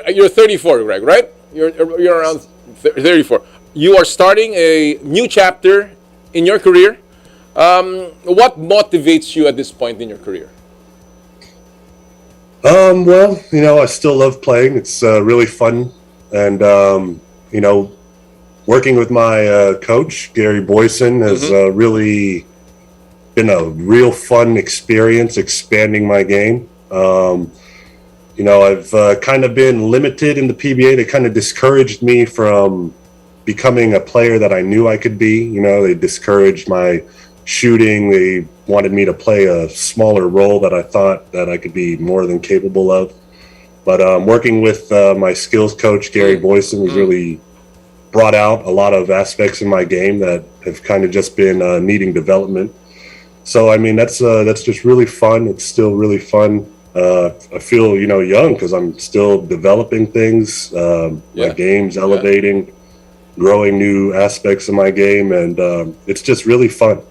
you're 34, Greg, right? You're around 34. You are starting a new chapter in your career. What motivates you at this point in your career? I still love playing. It's really fun. And, working with my coach, Gary Boyson, has really been a real fun experience expanding my game. I've kind of been limited in the PBA. They kind of discouraged me from becoming a player that I knew I could be. They discouraged my shooting. They wanted me to play a smaller role that I thought that I could be more than capable of. But working with my skills coach, Gary Boyson, has really brought out a lot of aspects in my game that have kind of just been needing development. So, that's just really fun. It's still really fun. I feel, young because I'm still developing things. My game's elevating, growing new aspects of my game, and it's just really fun.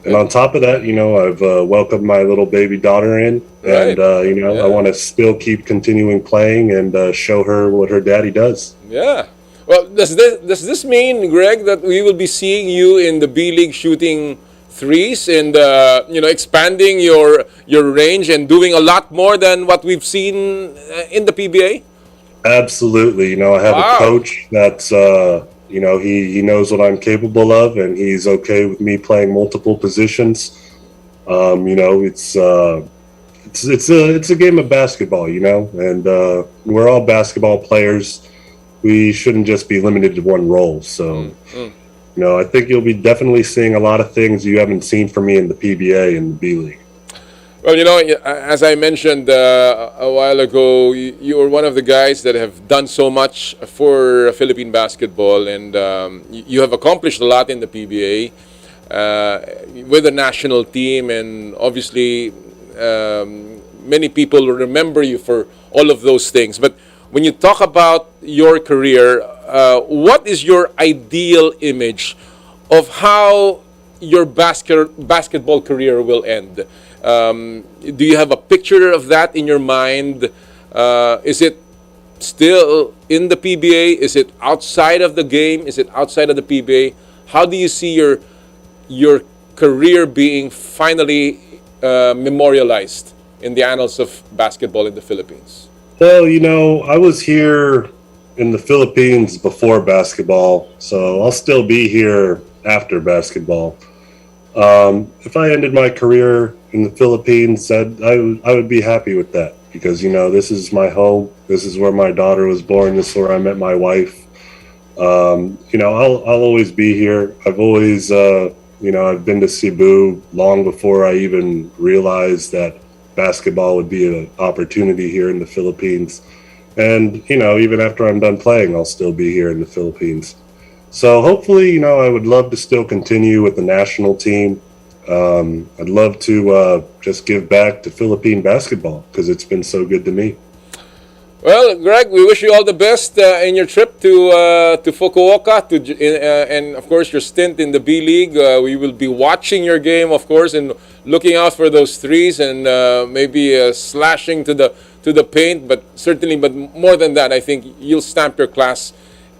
And on top of that, I've welcomed my little baby daughter in, and I want to still keep continuing playing and show her what her daddy does. Yeah. Well, does this mean, Greg, that we will be seeing you in the B League shooting threes and expanding your range and doing a lot more than what we've seen in the PBA? Absolutely. I have a coach that's he knows what I'm capable of, and he's okay with me playing multiple positions. It's a game of basketball, and we're all basketball players. We shouldn't just be limited to one role. So, I think you'll be definitely seeing a lot of things you haven't seen from me in the PBA and the B League. Well, as I mentioned a while ago, you were one of the guys that have done so much for Philippine basketball, and you have accomplished a lot in the PBA with the national team, and obviously many people will remember you for all of those things. But when you talk about your career, what is your ideal image of how your basketball career will end? Do you have a picture of that in your mind? Is it still in the PBA? Is it outside of the game? Is it outside of the PBA? How do you see your career being finally memorialized in the annals of basketball in the Philippines? Well, I was here in the Philippines before basketball, so I'll still be here after basketball. If I ended my career in the Philippines, I would be happy with that, because this is my home. This is where my daughter was born. This is where I met my wife. I'll always be here. I've always I've been to Cebu long before I even realized that basketball would be an opportunity here in the Philippines. And even after I'm done playing, I'll still be here in the Philippines. So hopefully, I would love to still continue with the national team. I'd love to just give back to Philippine basketball because it's been so good to me. Well, Greg, we wish you all the best in your trip to Fukuoka, and of course your stint in the B League. We will be watching your game, of course, and looking out for those threes and maybe slashing to the paint. But more than that, I think you'll stamp your class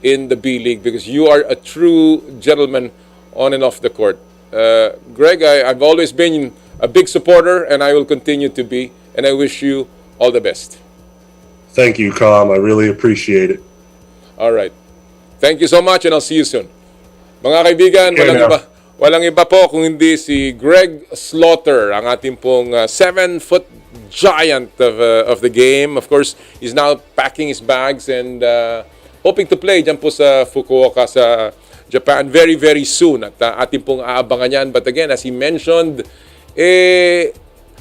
in the B League because you are a true gentleman on and off the court. Greg, I've always been a big supporter, and I will continue to be. And I wish you all the best. Thank you, Kom. I really appreciate it. All right. Thank you so much, and I'll see you soon. Mga kaibigan, walang iba po kung hindi si Greg Slaughter, ang ating pong 7-foot giant of the game. Of course, he's now packing his bags and hoping to play dyan po sa Fukuoka sa Japan very, very soon. At ating pong aabangan yan. But again, as he mentioned,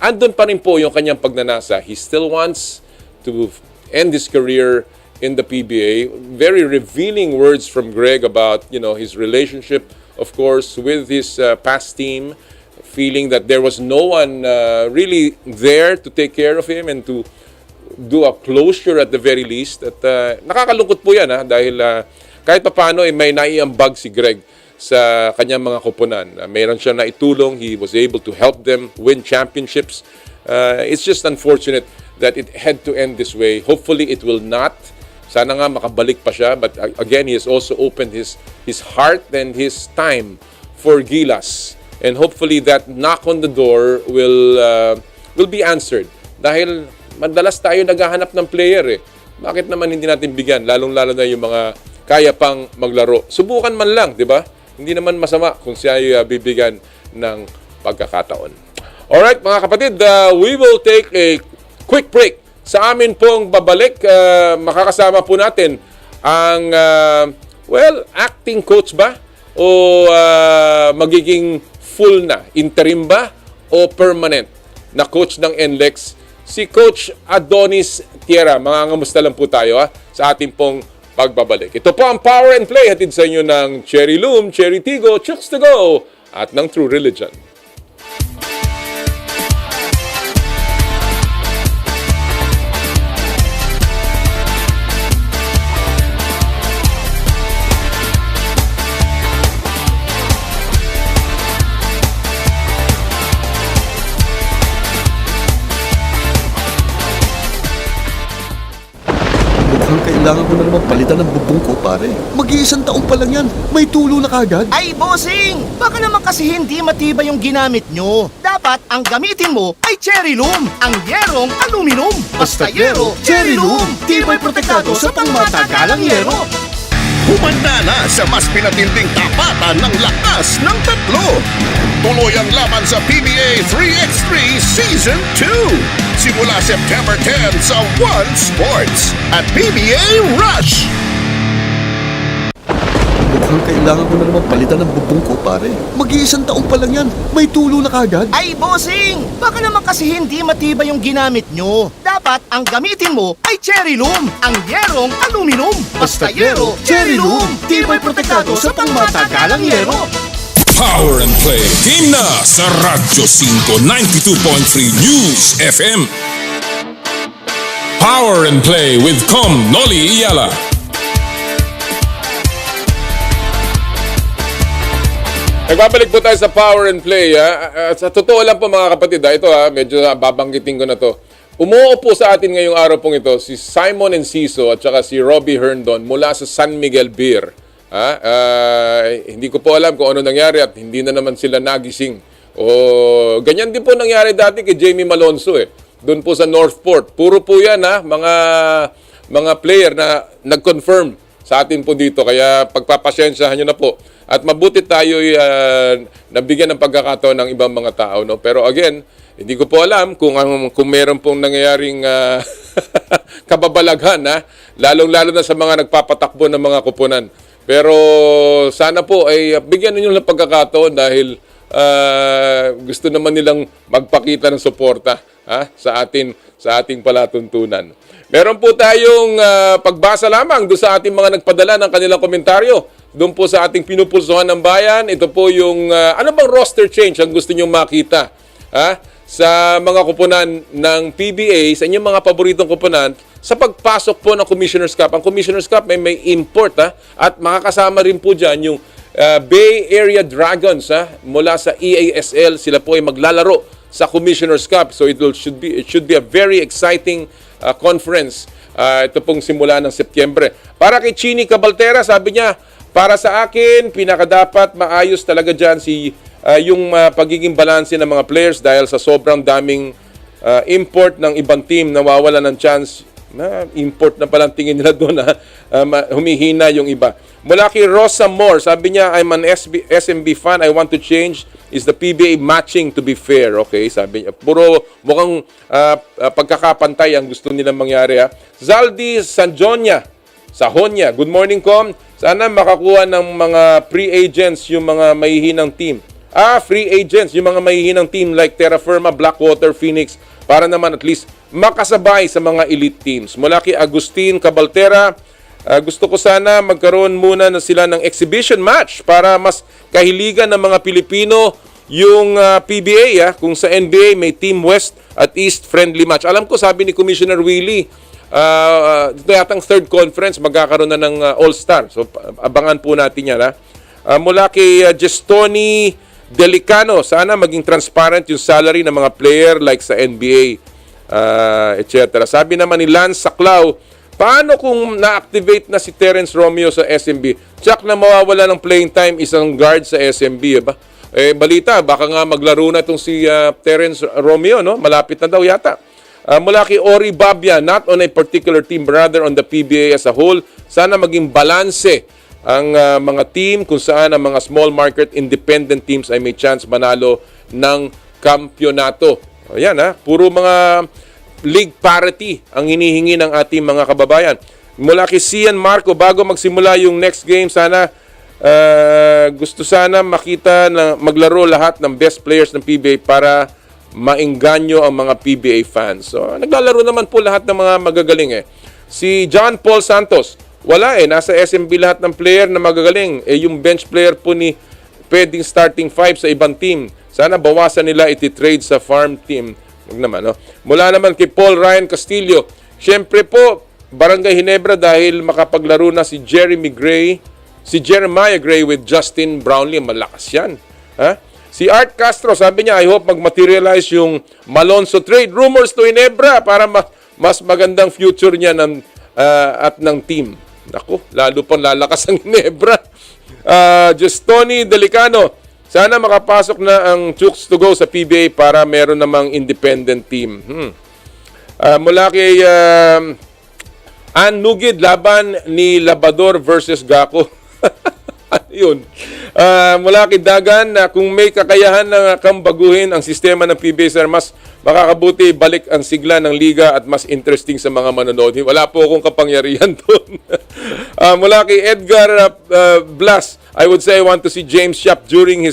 andun pa rin po yung kanyang pagnanasa. He still wants to end his career in the PBA. Very revealing words from Greg about, his relationship, of course, with his past team, feeling that there was no one really there to take care of him and to do a closure at the very least. At nakakalungkot po yan dahil kahit paano may naiambag si Greg sa kanyang mga koponan. Mayroon siya na itulong. He was able to help them win championships. It's just unfortunate that it had to end this way. Hopefully, it will not. Sana nga makabalik pa siya. But again, he has also opened his heart and his time for Gilas. And hopefully, that knock on the door will be answered. Dahil madalas tayo naghahanap ng player . Bakit naman hindi natin bigyan? Lalong-lalo na yung mga kaya pang maglaro. Subukan man lang, di ba? Hindi naman masama kung siya ay bibigyan ng pagkakataon. Alright, mga kapatid, we will take a quick break. Sa amin pong babalik, makakasama po natin ang, acting coach ba? O magiging full na? Interim ba? O permanent na coach ng NLEX? Si Coach Adonis Tierra. Mga ngamusta lang po tayo sa ating pong pagbabalik. Ito po ang Power and Play. Hatid sa inyo ng Cherry Loom, Cherry Tigo, Chooks to Go, at ng True Religion. Kailangan ko na naman palitan ng bubong ko, pare. Mag-iisang taon pa lang yan. May tulo na kagad. Ay, bossing! Baka naman kasi hindi matibay yung ginamit nyo. Dapat ang gamitin mo ay Cherry Loom, ang yerong aluminum. Basta yero, Cherry Loom. Tibay protektado sa pangmatagalang yero. Humanda na sa mas pinatinding tapatan ng lakas ng tatlo. Tuloy ang laban sa PBA 3x3 Season 2. Simula September 10 sa One Sports at PBA Rush. Mukhang kailangan ko na naman palitan ng bubong ko, pare. Mag-iisang taon pa lang yan. May tulo na kagad. Ay, bossing! Baka naman kasi hindi matibay yung ginamit nyo. Dapat ang gamitin mo ay Cherry Loom, ang yerong aluminum. Basta yero, Cherry Loom. Tibay protektado sa pangmatagalang yero. Power and Play. Team na sa Radyo 5 92.3 News FM. Power and Play with Kom Noli Iyala. Nagbabalik po tayo sa Power and Play. Sa totoo lang po mga kapatid, ito medyo babanggitin ko na to. Umuo po sa atin ngayong araw pong ito si Simon Enciso at saka si Robbie Herndon mula sa San Miguel Beer. Hindi ko po alam kung ano nangyari at hindi na naman sila nagising. Ganyan din po nangyari dati kay Jamie Malonzo doon po sa Northport. Puro po yan mga player na nag-confirm sa atin po dito. Kaya pagpapasensyahan nyo na po. At mabuti tayo nabigyan ng pagkakataon ng ibang mga tao. No? Pero again, hindi ko po alam kung meron pong nangyayaring kababalaghan. Lalong-lalo na sa mga nagpapatakbo ng mga kupunan. Pero sana po ay bigyan ninyo ng pagkakataon dahil gusto naman nilang magpakita ng suporta sa ating palatuntunan. Meron po tayong pagbasa lamang doon sa ating mga nagpadala ng kanilang komentaryo doon po sa ating pinupulsuhan ng bayan. Ito po yung, ano bang roster change ang gusto nyo makita? Sa mga kupunan ng PBA, sa inyong mga paboritong kupunan, sa pagpasok po ng Commissioner's Cup. Ang Commissioner's Cup may import, at makakasama rin po dyan yung Bay Area Dragons, mula sa EASL. Sila po ay maglalaro sa Commissioner's Cup. So it should be a very exciting conference. Ito pong simula ng Setyembre. Para kay Chini Cabaltera, sabi niya, para sa akin, pinakadapat maayos talaga dyan yung pagiging balanse ng mga players dahil sa sobrang daming import ng ibang team, nawawala ng chance na import na palang tingin nila doon, humihina yung iba. Mula kay Rosa Moore, sabi niya, I'm an SMB fan, I want to change. Is the PBA matching to be fair? Okay, sabi niya. Puro mukhang pagkakapantay ang gusto nilang mangyari. Zaldi Sanjonia, Sahonia, good morning, Kom. Sana makakuha ng mga free agents yung mga mahihinang team. Free agents, yung mga mahihinang team like Terra Firma, Blackwater, Phoenix, para naman at least makasabay sa mga elite teams. Mula kay Agustin Cabaltera, gusto ko sana magkaroon muna na sila ng exhibition match para mas kahiligan ng mga Pilipino yung PBA, kung sa NBA may Team West at East friendly match. Alam ko, sabi ni Commissioner Willie, ito yatang third conference, magkakaroon na ng All-Star. So, abangan po natin yan. Mula kay Gestoni Delicano, sana maging transparent yung salary ng mga player like sa NBA, etc. Sabi naman ni Lance Saclao, paano kung na-activate na si Terence Romeo sa SMB? Tsak na mawawala ng playing time isang guard sa SMB, ba? Balita, baka nga maglaro na itong si Terence Romeo, no? Malapit na daw yata. Mula kay Ori Babia, not on a particular team, rather on the PBA as a whole. Sana maging balanse ang mga team kung saan ang mga small market independent teams ay may chance manalo ng kampyonato. Ayan, puro mga league parity ang hinihingi ng ating mga kababayan. Mula kay Cian Marco, bago magsimula yung next game, sana gusto sana makita na maglaro lahat ng best players ng PBA para maengganyo ang mga PBA fans. So, naglalaro naman po lahat ng mga magagaling. Si John Paul Santos, wala nasa SMB lahat ng player na magagaling. Yung bench player po ni pwedeng starting 5 sa ibang team. Sana bawasan nila iti-trade sa farm team. Wag naman, no? Mula naman kay Paul Ryan Castillo, syempre po, Barangay Ginebra dahil makapaglaro na si Jeremiah Gray with Justin Brownlee. Malakas yan. Si Art Castro, sabi niya, I hope mag-materialize yung Malonzo trade. Rumors to Ginebra para mas magandang future niya at ng team. Naku, lalo pang lalakas ang Ginebra. Gestoni Delicano, sana makapasok na ang Chooks to go sa PBA para meron namang independent team. Mula kay Ann Nugid, laban ni Labador versus Gako. Yun. Mula kay Dagan, kung may kakayahan na baguhin ang sistema ng PBA, sir, mas makakabuti balik ang sigla ng liga at mas interesting sa mga manonood. Wala po akong kapangyarihan doon. Mula kay Edgar Blas, I would say I want to see James Schaap donning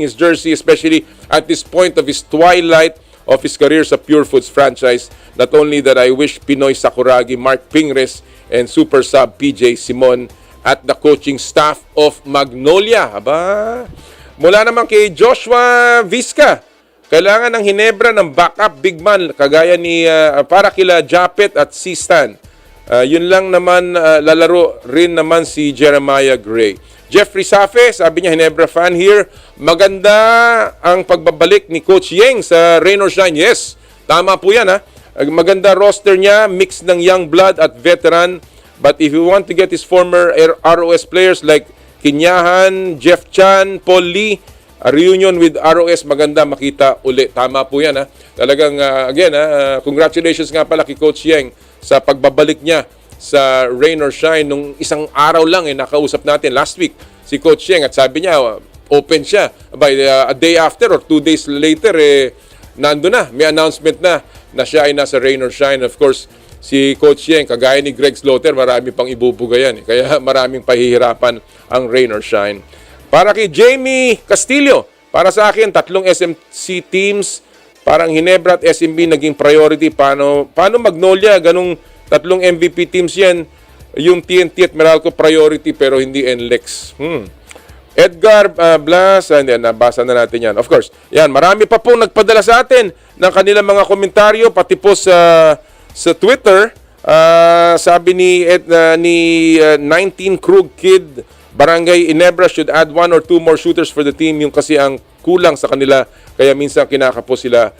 his jersey, especially at this point of his twilight of his career sa Pure Foods franchise. Not only that, I wish Pinoy Sakuragi, Mark Pingres, and Super Sub PJ Simon at the coaching staff of Magnolia. Mula naman kay Joshua Vizca, kailangan ng Ginebra ng backup big man kagaya ni para kila Japet at Sistan. Yun lang naman, lalaro rin naman si Jeremiah Gray. Jeffrey Safe, sabi niya, Ginebra fan here. Maganda ang pagbabalik ni Coach Yeng sa Rain or Shine. Yes, tama po yan. Maganda roster niya, mix ng young blood at veteran. But if you want to get his former ROS players like Kinyahan, Jeff Chan, Paul Lee, a reunion with ROS, maganda makita uli. Tama po yan. Talagang, again, congratulations nga pala kay Coach Yeng sa pagbabalik niya sa Rain or Shine. Nung isang araw lang, nakausap natin last week si Coach Yeng at sabi niya, open siya. By a day after or 2 days later, nando na, may announcement na siya ay nasa Rain or Shine. Of course, si Coach Yeng, kagaya ni Greg Slaughter, marami pang ibubuga yan. Kaya maraming pahihirapan ang Rain or Shine. Para kay Jamie Castillo, para sa akin, 3 SMC teams, parang Ginebra at SMB naging priority. Paano Magnolia, ganung 3 MVP teams yan. yung TNT at Meralco priority pero hindi NLEX. Edgar Blas, hindi, nabasa na natin yan. Of course, yan, marami pa pong nagpadala sa atin ng kanilang mga komentaryo, pati po sa Twitter. Sabi ni 19 Krug Kid, Barangay Inebra should add 1 or 2 more shooters for the team. Yung kasi ang kulang sa kanila, kaya minsan kinakapos sila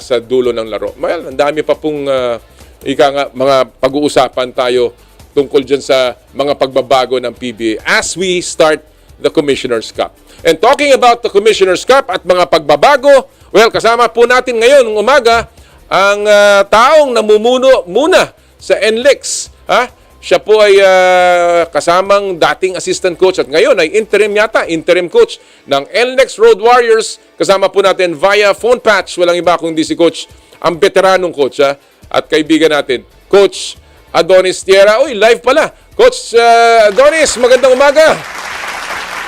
sa dulo ng laro. Well, ang dami pa pong mga pag-uusapan tayo tungkol dyan sa mga pagbabago ng PBA as we start the Commissioner's Cup. And talking about the Commissioner's Cup at mga pagbabago, well, kasama po natin ngayon ng umaga ang taong namumuno muna sa NLEX. Siya po ay kasamang dating assistant coach at ngayon ay interim coach ng NLEX Road Warriors. Kasama po natin via phone patch, walang iba kundi si coach, ang veteranong coach at kaibigan natin, Coach Adonis Tierra. Uy, live pala. Coach Adonis, magandang umaga.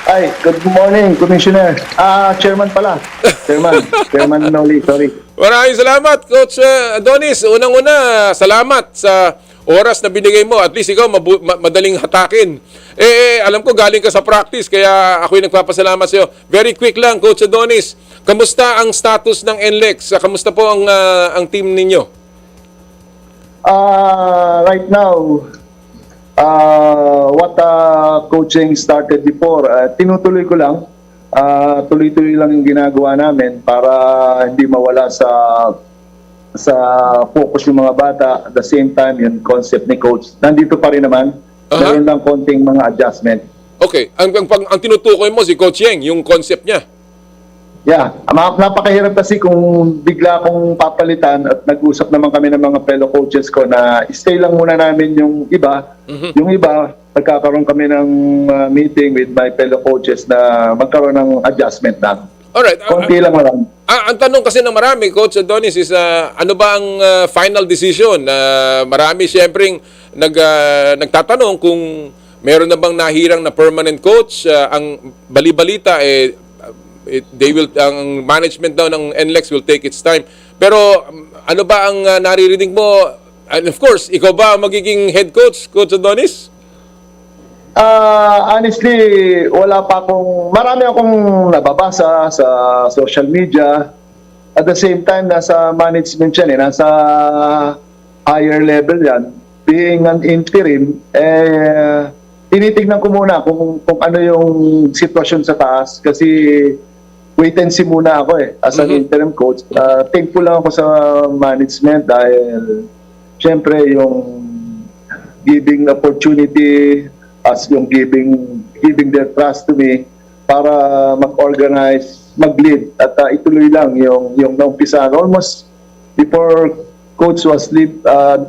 Ay, good morning, Commissioner. Chairman pala. Chairman Noli, sorry. Maraming salamat, Coach Adonis. Unang-una, salamat sa oras na binigay mo. At least ikaw madaling hatakin. Alam ko galing ka sa practice, kaya ako'y nagpapasalamat sa iyo. Very quick lang, Coach Adonis. Kamusta ang status ng NLEX? Kamusta po ang team ninyo? Right now, what coaching started before, tinutuloy ko lang. Tuloy-tuloy lang yung ginagawa namin para hindi mawala sa focus yung mga bata. At the same time, yung concept ni coach, nandito pa rin naman. Meron lang konting mga adjustment. Okay. Ang tinutukoy mo si Coach Yeng, yung concept niya. Yeah, napakahirap kasi kung bigla akong papalitan at nag-usap naman kami ng mga fellow coaches ko na stay lang muna namin yung iba. Yung iba, nagkakaroon kami ng meeting with my fellow coaches na magkaroon ng adjustment na. Alright. Konti lang lang. Ang tanong kasi ng marami, Coach Adonis, is ano ba ang final decision? Marami siyempre nagtatanong kung meron na bang nahirang na permanent coach. Ang bali-balita ang management daw ng NLEX will take its time. Pero ano ba ang naririnig mo? And of course, ikaw ba ang magiging head coach, Coach Adonis? Honestly, marami akong nababasa sa social media. At the same time, nasa management yan, nasa higher level yan. Being an interim, tinitignan ko muna kung ano yung sitwasyon sa taas kasi wait and see muna ako as an interim coach. Thankful lang ako sa management dahil syempre yung giving opportunity as yung giving their trust to me para mag-organize, mag-lead at ituloy lang yung naumpisa. Almost before coach was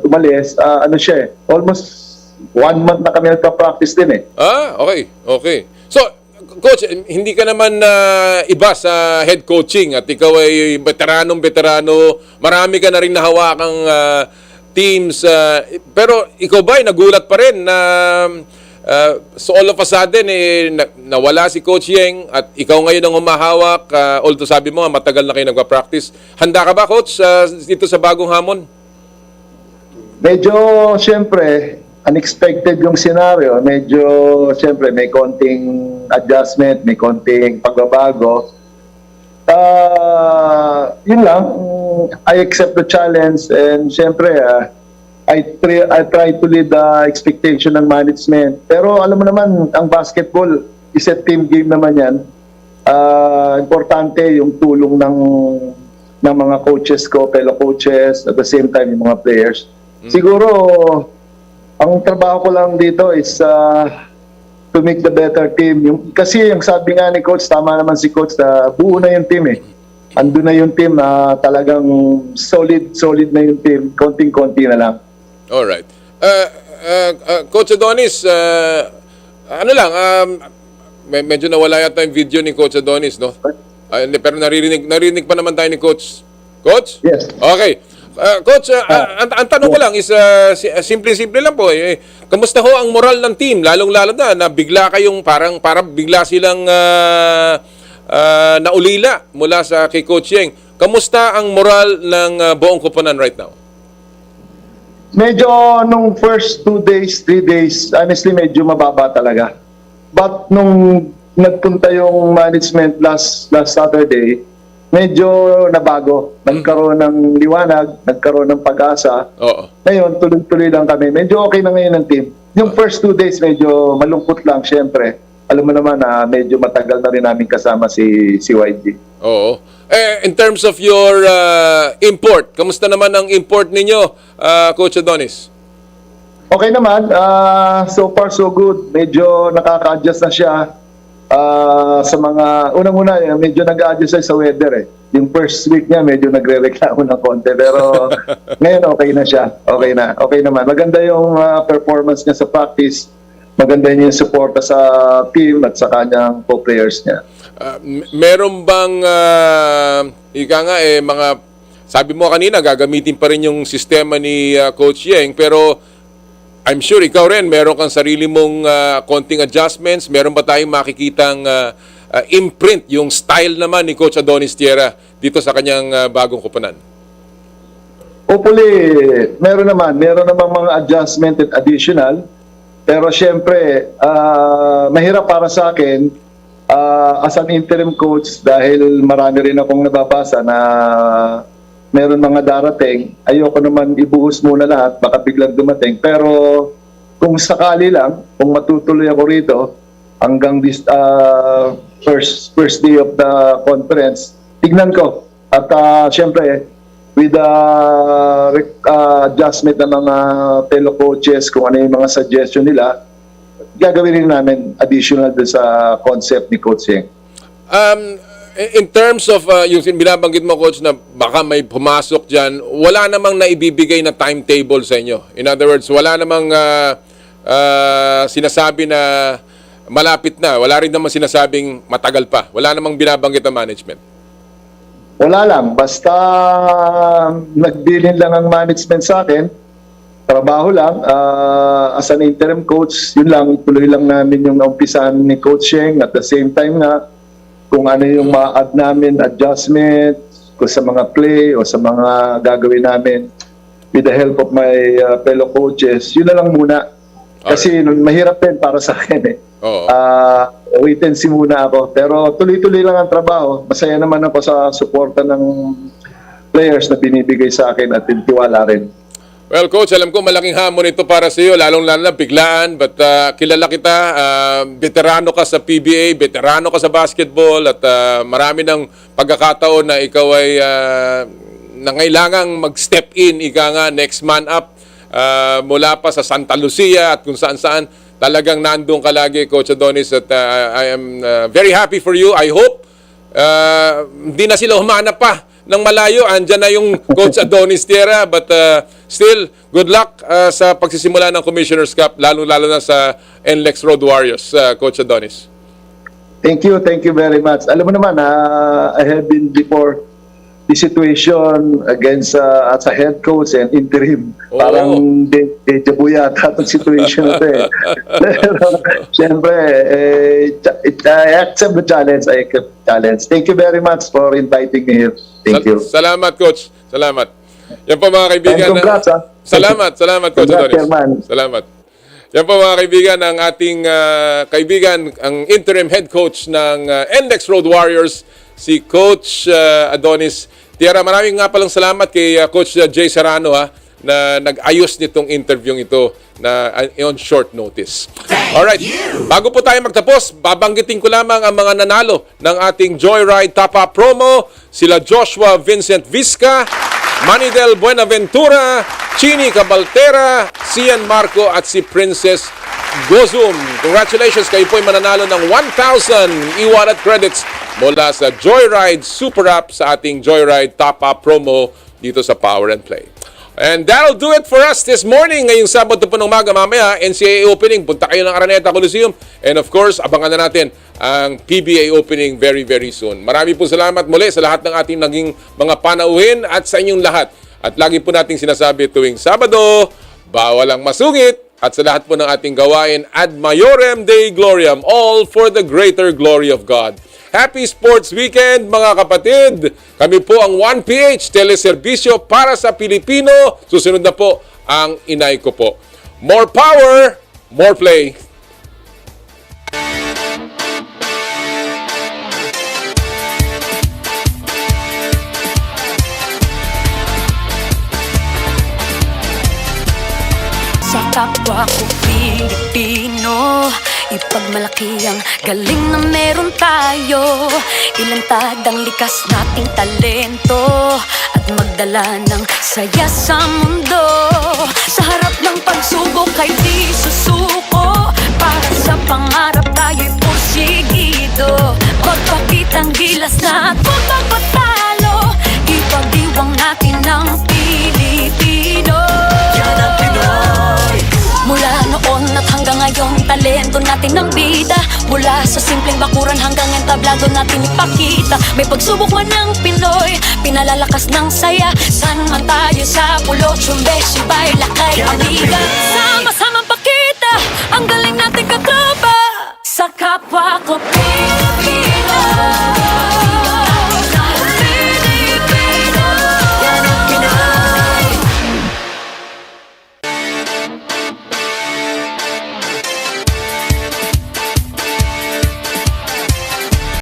umalis, almost 1 month na kami nagpa-practice din Okay. So, Coach, hindi ka naman iba sa head coaching at ikaw ay veteranong. Marami ka na rin nahawakang teams. Pero ikaw ba ay nagulat pa rin na so all of a sudden nawala si Coach Yeng at ikaw ngayon ang humahawak. Although sabi mo matagal na kayo nagpa-practice. Handa ka ba, Coach, dito sa bagong hamon? Medyo, siyempre, unexpected yung scenario. Medyo, siyempre, may konting adjustment, may konting pagbabago. Yun lang, I accept the challenge and siyempre, I try to lead the expectation ng management. Pero alam mo naman, ang basketball is a team game naman yan. Importante yung tulong ng mga coaches ko, fellow coaches, at the same time yung mga players. Siguro, ang trabaho ko lang dito is to make the better team. Kasi yung sabi nga ni Coach, tama naman si Coach, buo na yung team Ando na yung team, talagang solid na yung team. Konting-konti na lang. Alright. Coach Adonis, medyo nawala yata yung video ni Coach Adonis, no? Pero narinig pa naman tayo ni Coach. Coach? Yes. Okay. Coach, ang tanong ko lang is simple lang po. Kamusta ho ang moral ng team? Lalong-lalo na bigla kayong parang bigla silang naulila mula kay Coach Yeng. Kamusta ang moral ng buong koponan right now? Medyo nung first 2 days, 3 days, honestly medyo mababa talaga. But nung nagpunta yung management last Saturday, medyo nabago. Nagkaroon ng liwanag, nagkaroon ng pag-asa. Oo. Ngayon, tuloy-tuloy lang kami. Medyo okay na ngayon ang team. Yung first 2 days, medyo malungkot lang, syempre. Alam mo naman na medyo matagal na rin namin kasama si YG. Oo. In terms of your import, kamusta naman ang import ninyo, Coach Adonis? Okay naman. So far, so good. Medyo nakaka-adjust na siya sa mga... Unang-una, medyo nag-adjust sa weather. Yung first week niya, medyo nagre-reklamo ng konti. Pero ngayon, okay na siya. Okay na. Okay naman. Maganda yung performance niya sa practice. Maganda yung suporta sa team at sa kanyang co-players niya. Meron bang, mga, sabi mo kanina, gagamitin pa rin yung sistema ni Coach Yeng, pero I'm sure ikaw rin, meron kang sarili mong konting adjustments, meron ba tayong makikitang imprint, yung style naman ni Coach Adonis Tierra dito sa kanyang bagong kupunan? Hopefully, meron naman mga adjustment at additional. Pero syempre, mahirap para sa akin as an interim coach dahil marami rin akong nababasa na meron mga darating. Ayoko naman ibuhos muna lahat, baka biglang dumating. Pero kung sakali lang, kung matutuloy ako rito hanggang this first day of the conference, tignan ko. At syempre, with the adjustment ng mga fellow coaches, kung ano yung mga suggestion nila, gagawin rin namin additional sa concept ni Coach Yeng. In terms of yung binabanggit mo, Coach, na baka may pumasok dyan, wala namang naibibigay na timetable sa inyo. In other words, wala namang sinasabi na malapit na. Wala rin namang sinasabing matagal pa. Wala namang binabanggit na management. Wala lang. Basta nagbilin lang ang management sa akin. Trabaho lang. As an interim coach, yun lang. Ituloy lang namin yung naumpisahan ni Coach Yeng. At the same time nga, kung ano yung ma-add namin, adjustment, kung sa mga play o sa mga gagawin namin with the help of my fellow coaches, yun na lang muna. Kasi mahirap din para sa akin eh. Wait and see muna ako. Pero tuloy-tuloy lang ang trabaho. Masaya naman ako sa suporta ng players na binibigay sa akin at tiwala rin. Well, Coach, alam ko malaking hamon ito para sa iyo, lalong-lalo na biglaan. But kilala kita, veterano ka sa PBA, veterano ka sa basketball, at marami ng pagkakataon na ikaw ay nangailangang mag-step in, ika nga, next man up, mula pa sa Santa Lucia at kung saan-saan. Talagang nandun ka lagi, Coach Adonis, at I am very happy for you. I hope hindi na sila humanap pa ng malayo. Andyan na yung Coach Adonis Tierra, but still, good luck sa pagsisimula ng Commissioner's Cup, lalo-lalo na sa NLEX Road Warriors, Coach Adonis. Thank you very much. Alam mo naman, I have been before the situation against as a head coach and interim. Parang deja vu yata itong situation na ito eh. Pero, siyempre, I accept the challenge. I accept the challenge. Thank you very much for inviting me here. Thank you. Salamat, Coach. Salamat. Yan po mga kaibigan. And congrats, Salamat, Coach Adonis. Chairman. Salamat. Yan po mga kaibigan, ang ating kaibigan, ang interim head coach ng NLEX Road Warriors, si Coach Adonis Tierra. Maraming nga palang salamat kay Coach Jay Serrano na nag-ayos nitong interview ito na on short notice. Alright, bago po tayo magtapos, babanggitin ko lamang ang mga nanalo ng ating Joyride Top-Up promo. Sila Joshua Vincent Vizca, Manidel Buenaventura, Chini Cabaltera, Cian Marco at si Princess Gozum. Congratulations, kayo po ay mananalo ng 1,000 e-wallet credits mula sa Joyride Super App sa ating Joyride Top-Up promo dito sa Power and Play. And that'll do it for us this morning. Ngayong Sabado po ng umaga, mamaya NCAA opening, punta kayo ng Araneta Coliseum. And of course, abangan na natin ang PBA opening very, very soon. Marami po salamat muli sa lahat ng ating naging mga panauhin at sa inyong lahat. At lagi po nating sinasabi tuwing Sabado, bawal ang masungit. At sa lahat po ng ating gawain, ad maiorem Dei gloriam, all for the greater glory of God. Happy Sports Weekend, mga kapatid! Kami po ang 1PH Teleserbisyo para sa Pilipino. Susunod na po ang inay ko po. More power, more play. Sa kapwa ko Pilipino, ipagmalaki ang galing na meron tayo. Ilantad ang likas nating talento at magdala ng saya sa mundo. Sa harap ng pagsubok ay di susuko, para sa pangarap tayo'y porsigido. Magpakitang gilas na at huwag magpatalo, ipagdiwang natin ang Pilipino. Yan ang Pinoy. Mula noon at hanggang ngayon, talento natin ang bida. Mula sa simpleng bakuran hanggang entablado natin ipakita. May pagsubok man ng Pinoy, pinalalakas ng saya. San man tayo sa pulo, tsumbe, sibay, lakay, amiga.